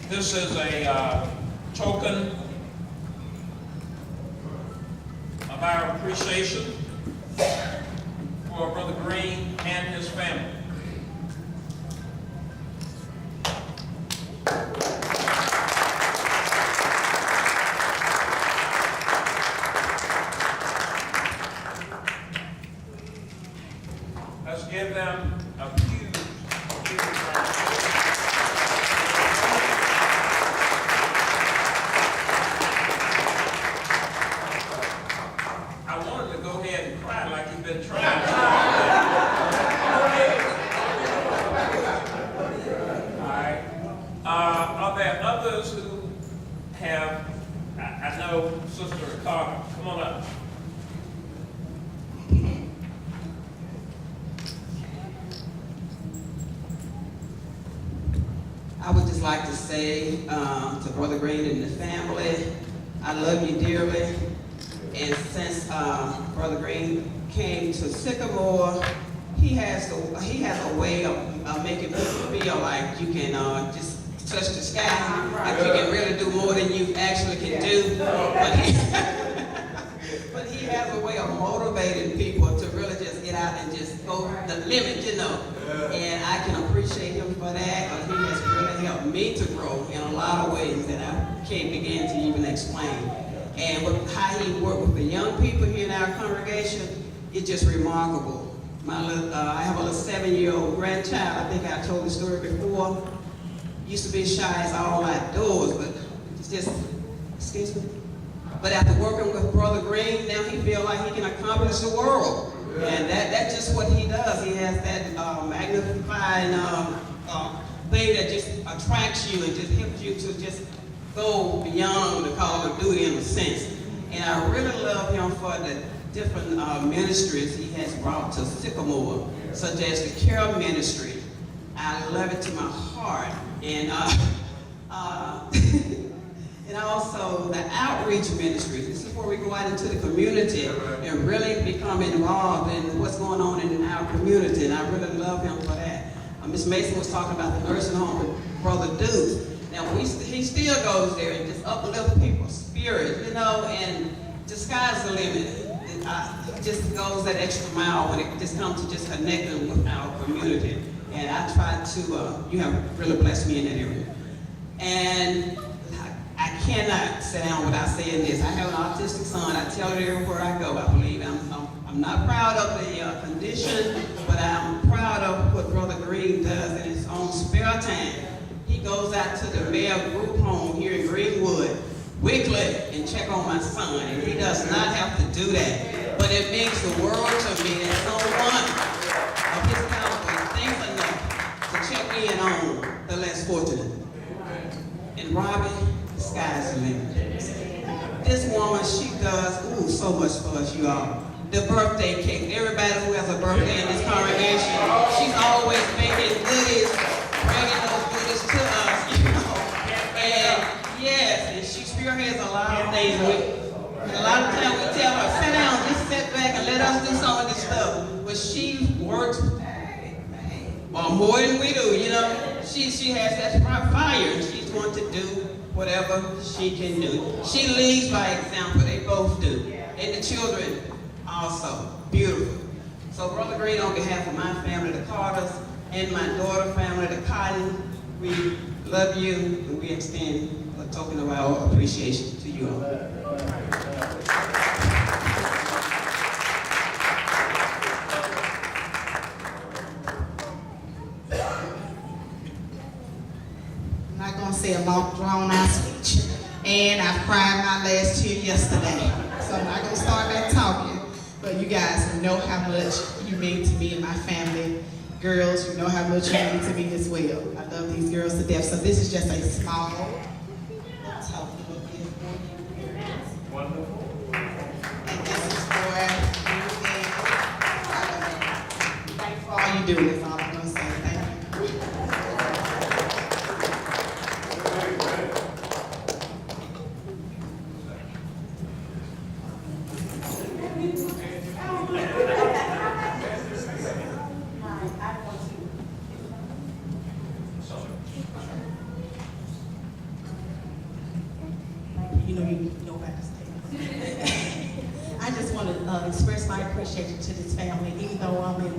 This is a token of our appreciation for Brother Greene and his family. Let's give them a huge round. Been trying. All right. Are there others who have? I know Sister Carter. Come on up. I would just like to say to Brother Greene and the family, I love you dearly. And since Brother Greene came to Sycamore, he has a way of making people feel like you can just touch the sky, like you can really do more than you actually can do. But he has a way of motivating people to really just get out and just go the limit, And I can appreciate him for that, because he has really helped me to grow in a lot of ways that I can't begin to even explain. And with how he worked with the young people here in our congregation, it's just remarkable. I have a little 7-year-old grandchild. I think I told the story before. Used to be shy as all outdoors, but it's just, excuse me. But after working with Brother Greene, now he feels like he can accomplish the world. And that's just what he does. He has that magnifying thing that just attracts you and just helps you to just go beyond the call of duty in a sense. And I really love him for the different ministries he has brought to Sycamore, such as the Care Ministry. I love it to my heart. And and also the outreach ministry. This is where we go out into the community and really become involved in what's going on in our community. And I really love him for that. Miss Mason was talking about the nursing home with Brother Deuce. Now he still goes there and just uplifts people's spirit, you know, and the sky's the limit. He just goes that extra mile when it just comes to just connecting with our community. And I try to, you have really blessed me in that area. And I cannot sit down without saying this. I have an autistic son. I tell it everywhere I go, I believe. I'm not proud of the condition, but I'm proud of what Brother Greene does in his own spare time. He goes out to the Mayor Group Home here in Greenwood weekly and check on my son. And he does not have to do that. But it means the world to me that someone of his caliber thinks enough to check in on the less fortunate. And Robbie, the sky's the limit. This woman, she does so much for us, you all. The birthday cake. Everybody who has a birthday in this congregation, she's always making goodies, bringing those goodies to us, you know. And yes, and she spearheads a lot of things. And a lot of times we tell her, sit down, just sit back and let us do some of this stuff. But she works more than we do, you know. She has that fire, and she's going to do whatever she can do. She leads by example. They both do. And the children also. Beautiful. So Brother Greene, on behalf of my family, the Carters, and my daughter family, the Cotton, we love you, and we extend a token of our appreciation to you all. I'm not going to say a long, drawn-out speech. And I cried my last tear yesterday. So I'm not going to start back talking. But you guys know how much you mean to me and my family. Girls, you know how much you mean to me as well. I love these girls to death. So this is just a small token of this. Wonderful. And this is for everything. Thank you for all you do. That's all I'm going to say. Thank you. You know about to stay. I just want to express my appreciation to this family, even though I'm in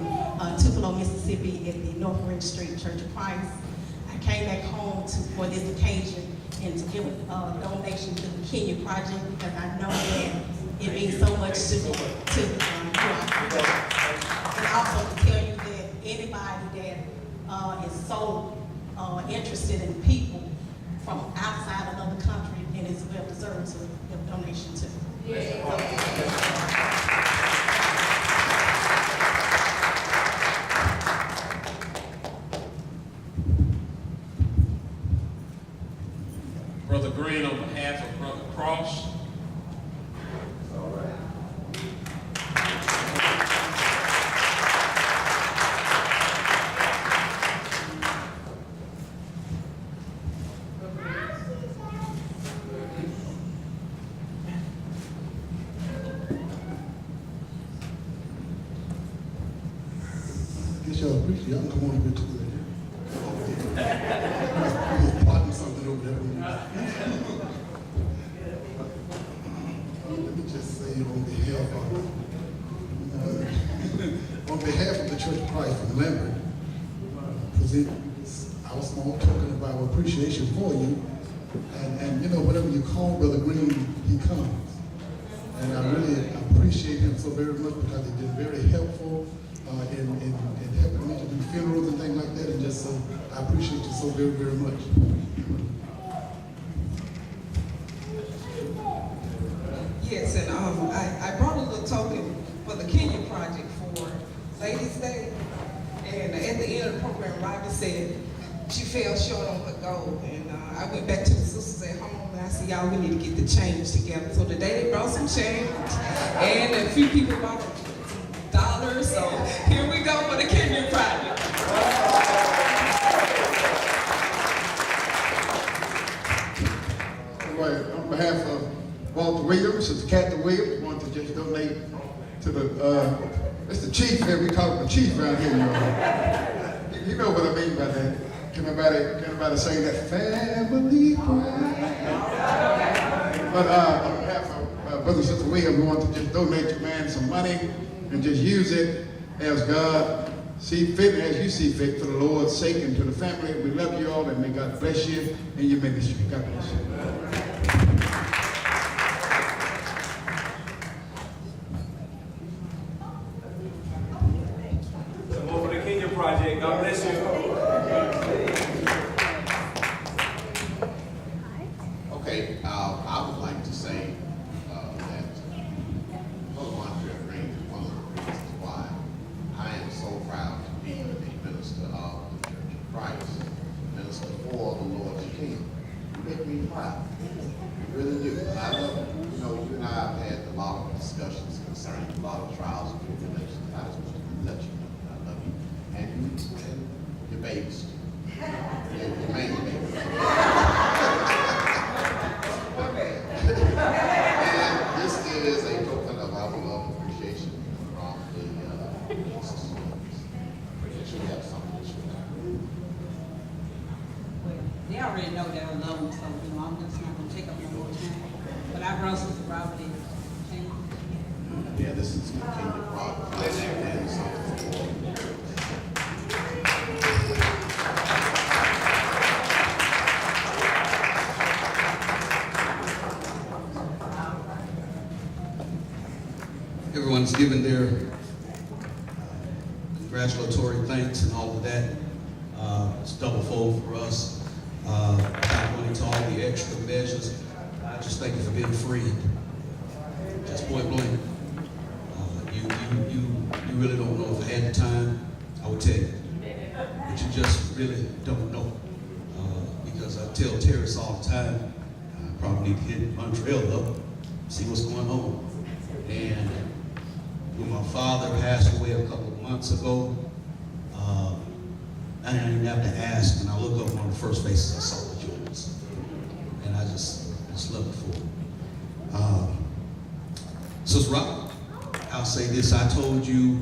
Tupelo, Mississippi at the North Ring Street Church of Christ. I came back home for this occasion and to give a donation to the Kenya Project because I know that it means so much to you all. And also to tell you that anybody that is so interested in people from outside another country and is well deserved to give a donation to. Brother Greene, on behalf of Brother Cross. All right. I guess y'all appreciate it. Y'all can come on a bit too. He's plotting something over there. Let me just say on behalf of the Church of Christ from Lambert, present our small token of our appreciation for you. And you know, whatever you call Brother Greene, he comes. And I really appreciate him so very much because he's been very helpful in helping me to do funerals and things like that. And just so, I appreciate you so very, very much. Yes, and I brought a little token for the Kenya Project for Ladies' Day. And at the end of the program, Robbie said, she fell short on her goal. And I went back to the sisters at home and I said, y'all, we need to get the change together. So today they brought some change and a few people bought $1. So here we go for the Kenya Project. Anyway, on behalf of Walter Williams, Sister Kathy Williams, want to just donate to the, it's the chief here, we call him the chief around here, you know what I mean by that. Can anybody say that family pride? But on behalf of Brother and Sister Williams, we want to just donate your man some money and just use it as God see fit, as you see fit, for the Lord's sake and to the family. We love you all and may God bless you in your ministry. God bless you. Some more for the Kenya Project. God bless you. Okay, I would like to say that Brother Montrell Greene is one of the reasons why I am so proud to be a minister of the Church of Christ, minister for the Lord's Kingdom. You make me proud. You really do. And I love it. You know, you and I have had a lot of discussions concerning a lot of trials and tribulations. I just want to let you know that I love you. And your babies. Your main baby. And this is a token of our love and appreciation from the sisters. You have something to share. They already know that I love them, so I'm just not gonna take up no more time. But I brought Sister Robert in. Yeah, this is continued progress and something for Everyone's given their congratulatory thanks and all of that. It's double fold for us. Not going into all the extra measures. I just thank you for being free. Just point blank. You really don't know if I had the time, I would tell you. But you just really don't know. Because I tell Terrace all the time, I probably need to hit Montrell up, see what's going on. And when my father passed away a couple of months ago, I didn't even have to ask, and I looked up on the first faces I saw was yours. And I just love it for it. Sister Robert, I'll say this, I told you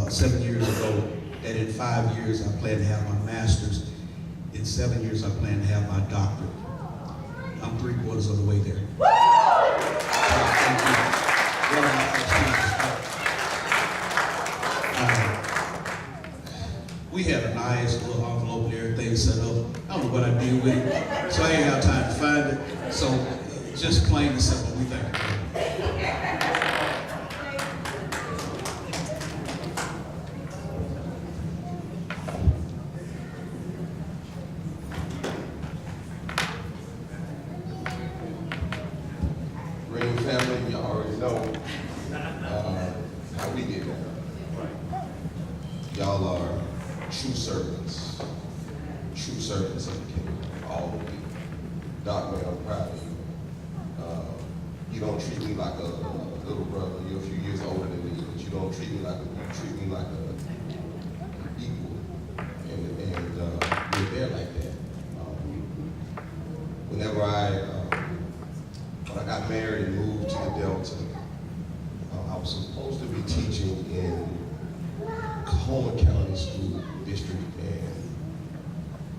7 years ago that in 5 years I plan to have my master's. In 7 years I plan to have my doctorate. I'm 3/4 of the way there. Thank you. We had a nice little envelope and everything set up. I don't know what I did with it, so I ain't have time to find it. So just plain and simple, we thank you. Greene family, you already know how we get down. Y'all are true servants of the kingdom, all of you. Doc, man, I'm proud of you. You don't treat me like a little brother. You're a few years older than me, but you don't treat me like an equal. And you're there like that. Whenever when I got married and moved to the Delta, I was supposed to be teaching in Homer County School District, and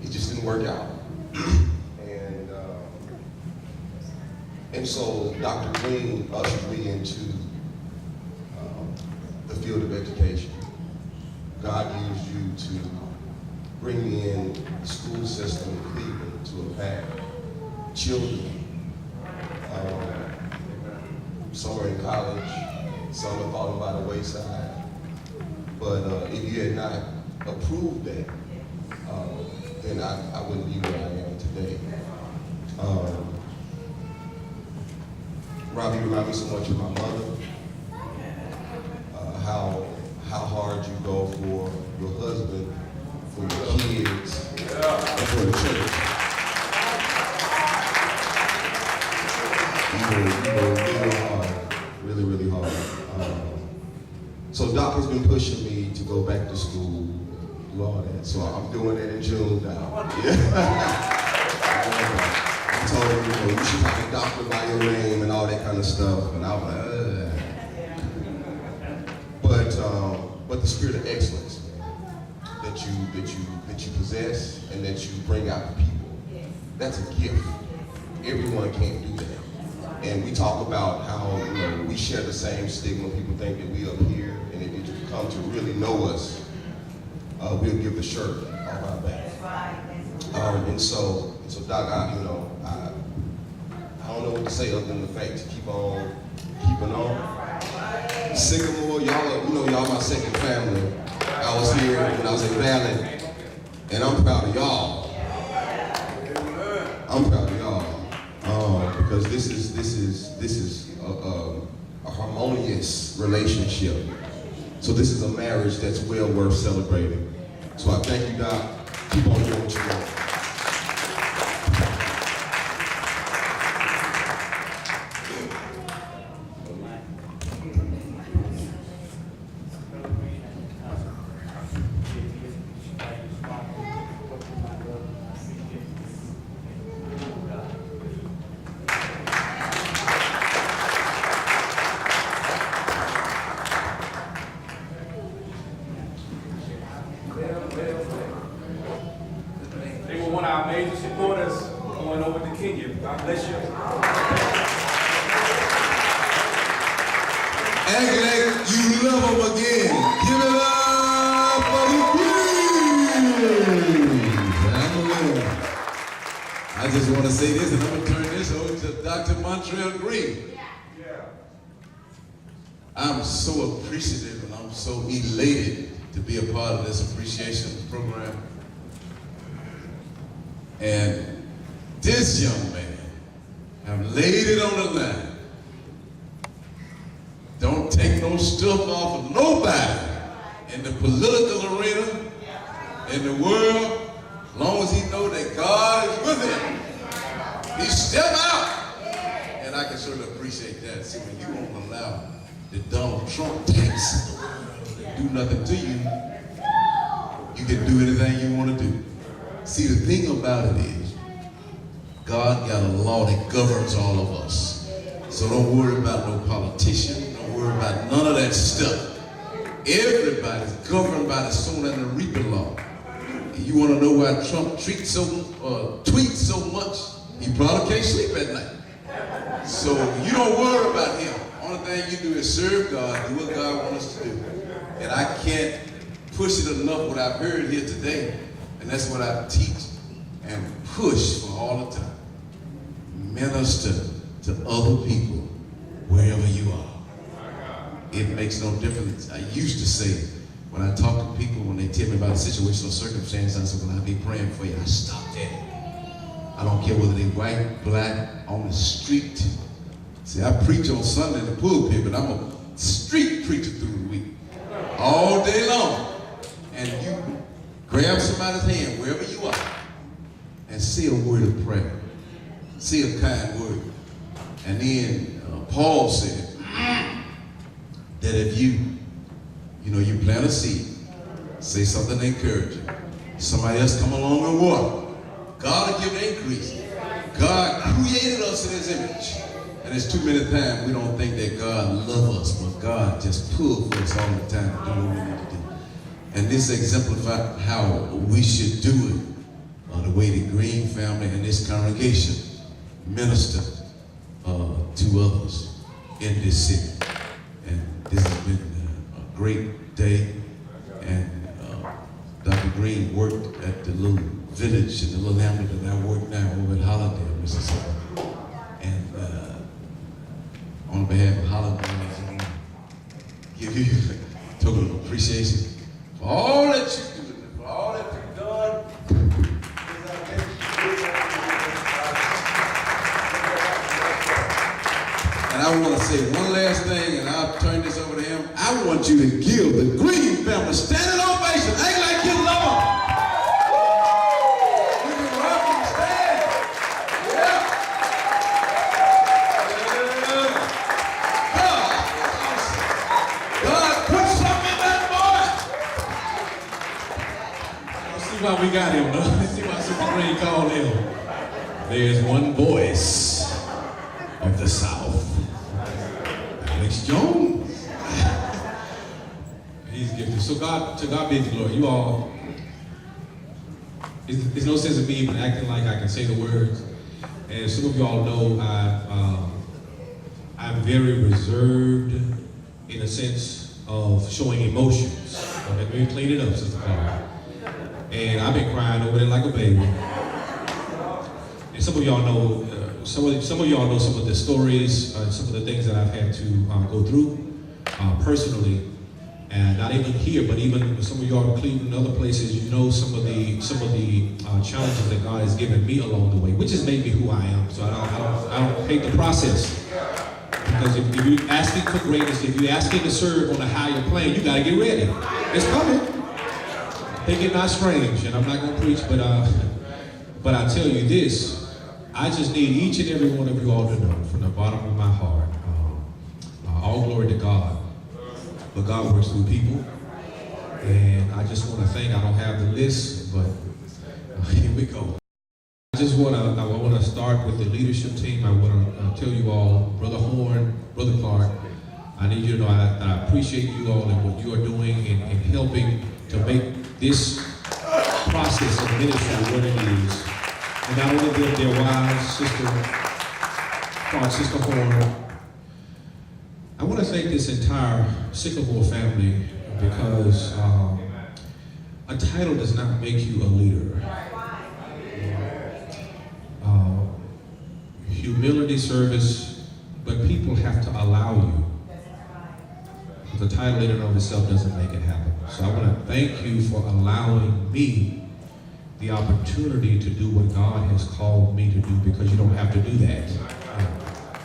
it just didn't work out. And so Dr. Greene ushered me into the field of education. God used you to bring me in the school system in Cleveland to impact children. Some are in college, some are falling by the wayside. But if you had not approved that, then I wouldn't be where I am today. Robbie reminded me so much of my mother, how hard you go for your husband, for your kids, church. You were hard, really, really hard. So Doc has been pushing me to go back to school, do all that. So I'm doing it in June now. Yeah. I told him, you should have a doctor by your name and all that kind of stuff. And I was like, but the spirit of excellence that you possess and that you bring out to people, that's a gift. Everyone can't do that. And we talk about how we share the same stigma. People think that we up here, and if you come to really know us, we'll give the shirt off our back. And so Doc, I don't know what to say other than the fact to keep on keeping on. Sycamore, y'all my second family. I was here when I was in Valley, and I'm proud of y'all. I'm proud of y'all because this is a harmonious relationship. So this is a marriage that's well worth celebrating. So I thank you, Doc. Keep on doing what you want. They were one of our major supporters going over to Kenya. God bless you. Act like you love them again. Give it up for the Greene. I just want to say this, and I'm going to turn this over to Dr. Montrell Greene. I'm so appreciative and I'm so elated to be a part of this appreciation program. And this young man have laid it on the line. Don't take no stuff off of nobody in the political arena, in the world, as long as he know that God is with him. He step out. And I can certainly appreciate that. See, when you won't allow the Donald Trump tax do nothing to you, you can do anything you want to do. See, the thing about it is, God got a law that governs all of us. So don't worry about no politician, don't worry about none of that stuff. Everybody's governed by the sower and the reaper law. And you want to know why Trump tweets so much? He probably can't sleep at night. So you don't worry about him. Only thing you do is serve God, do what God wants us to do. And I can't push it enough what I've heard here today. And that's what I teach and push for all the time. Minister to other people wherever you are. It makes no difference. I used to say, when I talk to people, when they tell me about a situational circumstance, I said, well, I'll be praying for you. I stop there. I don't care whether they're white, black, on the street. See, I preach on Sunday in the pulpit, but I'm a street preacher through the week. All day long. And you grab somebody's hand wherever you are and say a word of prayer. Say a kind word. And then Paul said that if you plant a seed, say something encouraging, somebody else come along and water, God will give the increase. God created us in his image. And there's too many times we don't think that God loves us, but God just pulls for us all the time to do what we need to do. And this exemplifies how we should do it, the way the Greene family and this congregation minister to others in this city. And this has been a great day. And Dr. Greene worked at the little village in the little hamlet that I work now over at Hollandale, Mississippi. And on behalf of Hollandale, I want to give you a token of appreciation for all that you do, for all that you've done. And I want to say one last thing, and I'll turn this over to him. I want you to give the Greene family standing ovation. Act like you love them. why we got him. Let's see why Sister Greene called him. There's one voice of the South. Alex Jones. He's gifted. So to God be the glory. You all, there's no sense of me even acting like I can say the words. And some of you all know I'm very reserved in a sense of showing emotions. Let me clean it up, Sister Clara. And I've been crying over there like a baby. And some of y'all know, some of y'all know some of the stories, some of the things that I've had to go through personally, and not even here, but even some of y'all in Cleveland and other places. You know some of the challenges that God has given me along the way, which has made me who I am. So I don't hate the process, because if you're asking for greatness, if you're asking to serve on a higher plane, you got to get ready. It's coming. Think it not strange, and I'm not going to preach, but I tell you this. I just need each and every one of you all to know from the bottom of my heart, all glory to God. But God works through people. And I just want to thank, I don't have the list, but here we go. I want to start with the leadership team. I want to tell you all, Brother Horn, Brother Clark, I need you to know that I appreciate you all and what you are doing in helping to make this process of ministry what it is. And not only their wives, Sister Clark, Sister Horn. I want to thank this entire Sycamore family, because a title does not make you a leader. Humility, service, but people have to allow you. The title in and of itself doesn't make it happen. So I want to thank you for allowing me the opportunity to do what God has called me to do, because you don't have to do that.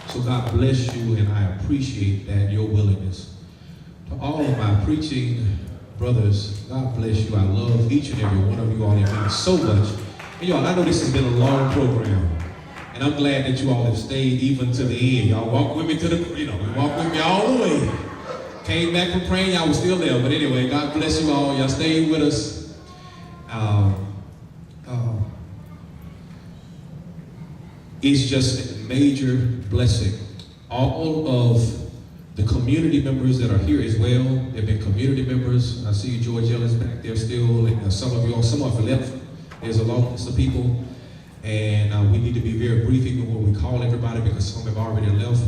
So God bless you, and I appreciate that, your willingness. To all of my preaching brothers, God bless you. I love each and every one of you all. It means so much. And y'all, I know this has been a long program, and I'm glad that you all have stayed even to the end. Y'all walked with me to the, you walked with me all the way. Came back from praying, y'all were still there. But anyway, God bless you all. Y'all stayed with us. It's just a major blessing. All of the community members that are here as well, they've been community members. I see George Ellis back there still, and some of you all, some have left. There's a long list of people, and we need to be very brief even when we call everybody, because some have already left.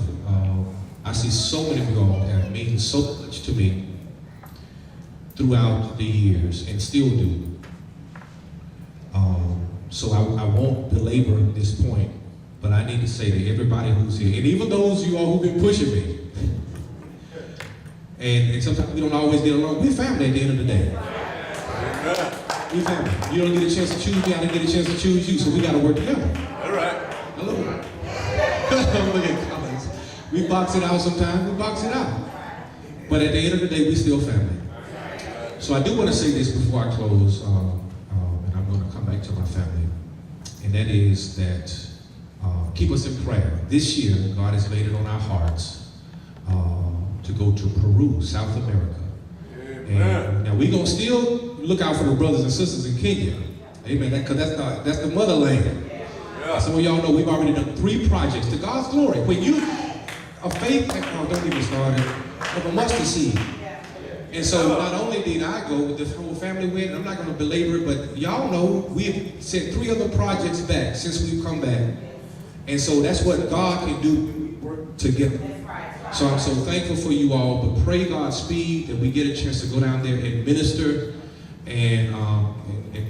I see so many of you all have meant so much to me throughout the years, and still do. So I won't belabor this point, but I need to say to everybody who's here, and even those of you all who've been pushing me, and sometimes we don't always get along, we're family at the end of the day. We're family. You don't get a chance to choose me, I didn't get a chance to choose you, so we got to work together. All right. Hello. Look at comments. We box it out sometimes, we box it out. But at the end of the day, we still family. So I do want to say this before I close, and I'm going to come back to my family, and that is that keep us in prayer. This year, God has laid it on our hearts to go to Peru, South America. And now we're going to still look out for the brothers and sisters in Kenya. Amen, because that's the motherland. Some of y'all know we've already done 3 projects to God's glory. When you, a faith, don't get me started, of a mustard seed. And so not only did I go, with the whole family went, I'm not going to belabor it, but y'all know we've sent 3 other projects back since we've come back. And so that's what God can do when we work together. So I'm so thankful for you all, but pray God's speed that we get a chance to go down there and minister. And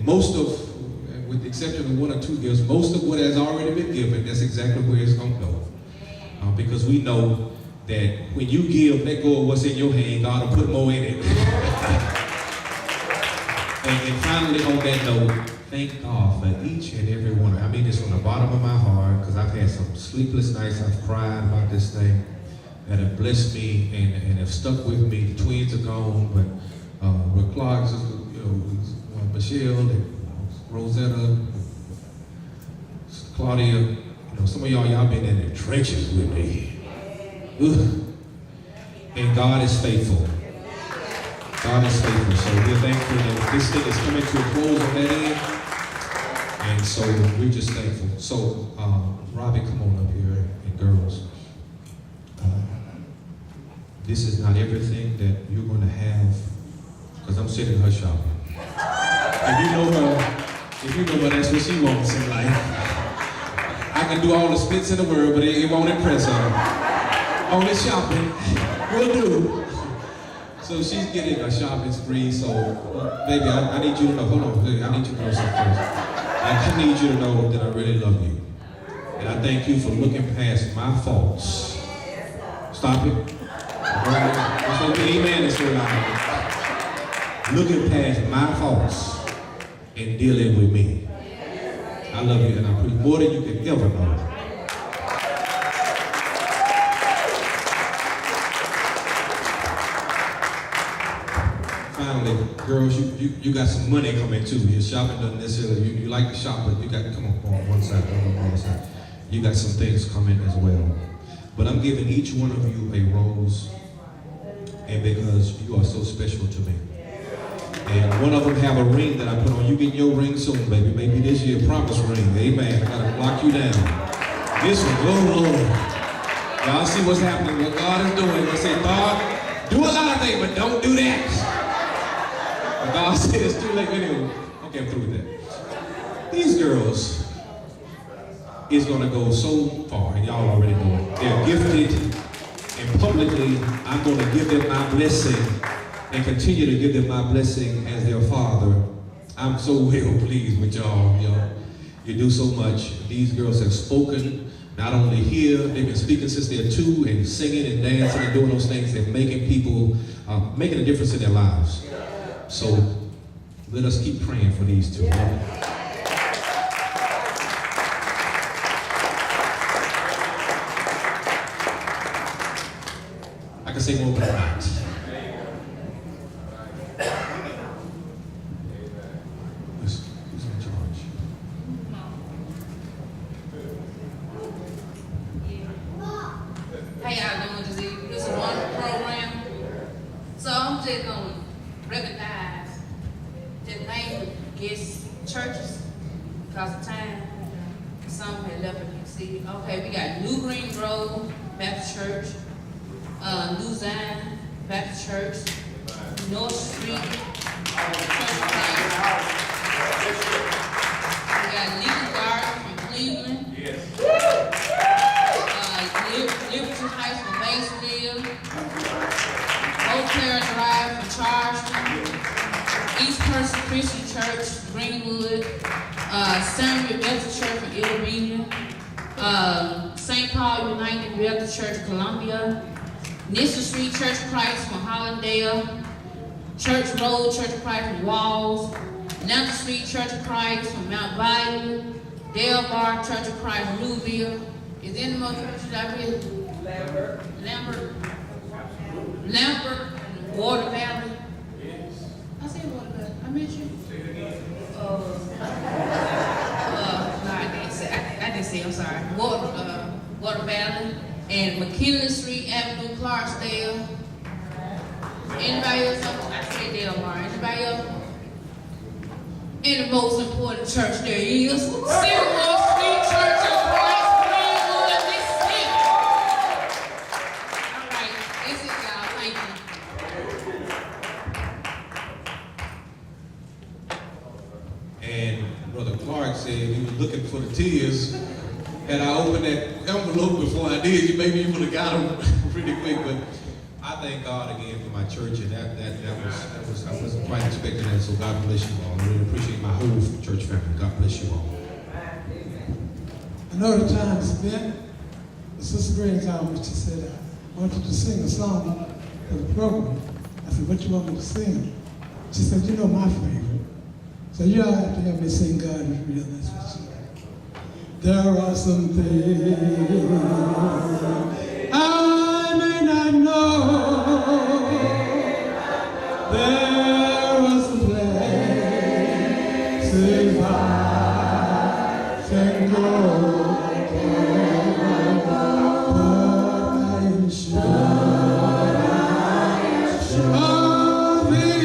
most of, with the exception of 1 or 2 gifts, most of what has already been given, that's exactly where it's going to go. Because we know that when you give, let go of what's in your hand, God will put more in it. and finally, on that note, thank God for each and every one. I mean this from the bottom of my heart, because I've had some sleepless nights. I've cried about this thing that have blessed me and have stuck with me. The twins are gone, but Rick Clark, Michelle, and Rosetta, Claudia, some of y'all been in the trenches with me. And God is faithful. God is faithful. So we're thankful that this thing is coming to a close on that end. And so we're just thankful. So, Robbie, come on up here, and girls. This is not everything that you're going to have, because I'm sitting her shopping. If you know her, that's what she wants in life. I can do all the splits in the world, but it won't impress her. Only shopping will do. So she's getting a shopping spree, so baby, I need you to know, hold on, baby, I need you to know something first. I need you to know that I really love you. And I thank you for looking past my faults. Stop it. That's what the amen is so loud. Looking past my faults and dealing with me. I love you, and I appreciate more than you can ever know. Finally, girls, you got some money coming too. Your shopping doesn't necessarily, you like to shop, but you got, come on one side, on the other side. You got some things coming as well. But I'm giving each one of you a rose, and because you are so special to me. And one of them have a ring that I put on. You get your ring soon, baby. Maybe this year, promise ring. Amen. I gotta lock you down. This one, oh Lord. Y'all see what's happening, what God is doing. I say, God, do a lot of things, but don't do that. But God said it's too late. Anyway, okay, I'm through with that. These girls is gonna go so far, and y'all already know it. They're gifted, and publicly, I'm gonna give them my blessing and continue to give them my blessing as their father. I'm so well pleased with y'all. You do so much. These girls have spoken, not only here, they've been speaking since they're 2 and singing and dancing and doing those things and making people, making a difference in their lives. So let us keep praying for these two. I can say more, but I'm not. Who's in charge? How y'all doing this evening? This is a wonderful program. So I'm just gonna recognize the name of guest churches because of time. Some had left, you can see. Okay, we got New Green Grove Baptist Church, New Zion Baptist Church, North Street Church of Christ. We got Legal Garden from Cleveland. Liberty Heights from Maysville, Eau Claire Drive from Charleston, East Percy Christian Church, Greenwood, Samuel Baptist Church from Illumina, St. Paul United Baptist Church, Columbia, Nissa Street Church of Christ from Hollandale, Church Road Church of Christ from Walls, Lambert Street Church of Christ from Mount Bayou, Dale Bar Church of Christ from Louisville. Is there any more churches out here? Lambert, and Water Valley. I said Water Valley. I met you. No, I didn't say. I didn't say. I'm sorry. Water Valley and McKinley Street Avenue, Clarksdale. Anybody else? I said Dale Bar. Anybody else? And the most important church there is Sycamore Street Church of Christ. Clark said he was looking for the tears. Had I opened that envelope before I did, maybe you would have got them pretty quick. But I thank God again for my church, and that was I wasn't quite expecting that. So God bless you all. I really appreciate my whole church family. God bless you all. I know the time has been. Sister Greene called me. She said, "I want you to sing a song for the program." I said, "What you want me to sing?" She said, "You know my favorite." So you all have to help me sing God is real. That's what she said. There are some things I may not know. There are some places I can go. But I am sure of it.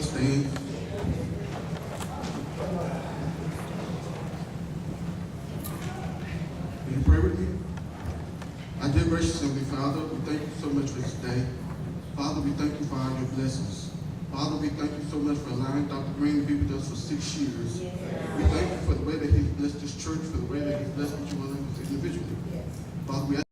y'all stand. Will you pray with me? Our dear gracious Heavenly Father, we thank you so much for this day. Father, we thank you for all your blessings. Father, we thank you so much for allowing Dr. Greene to be with us for 6 years. We thank you for the way that he's blessed this church, for the way that he's blessed each one of us individually. Father, we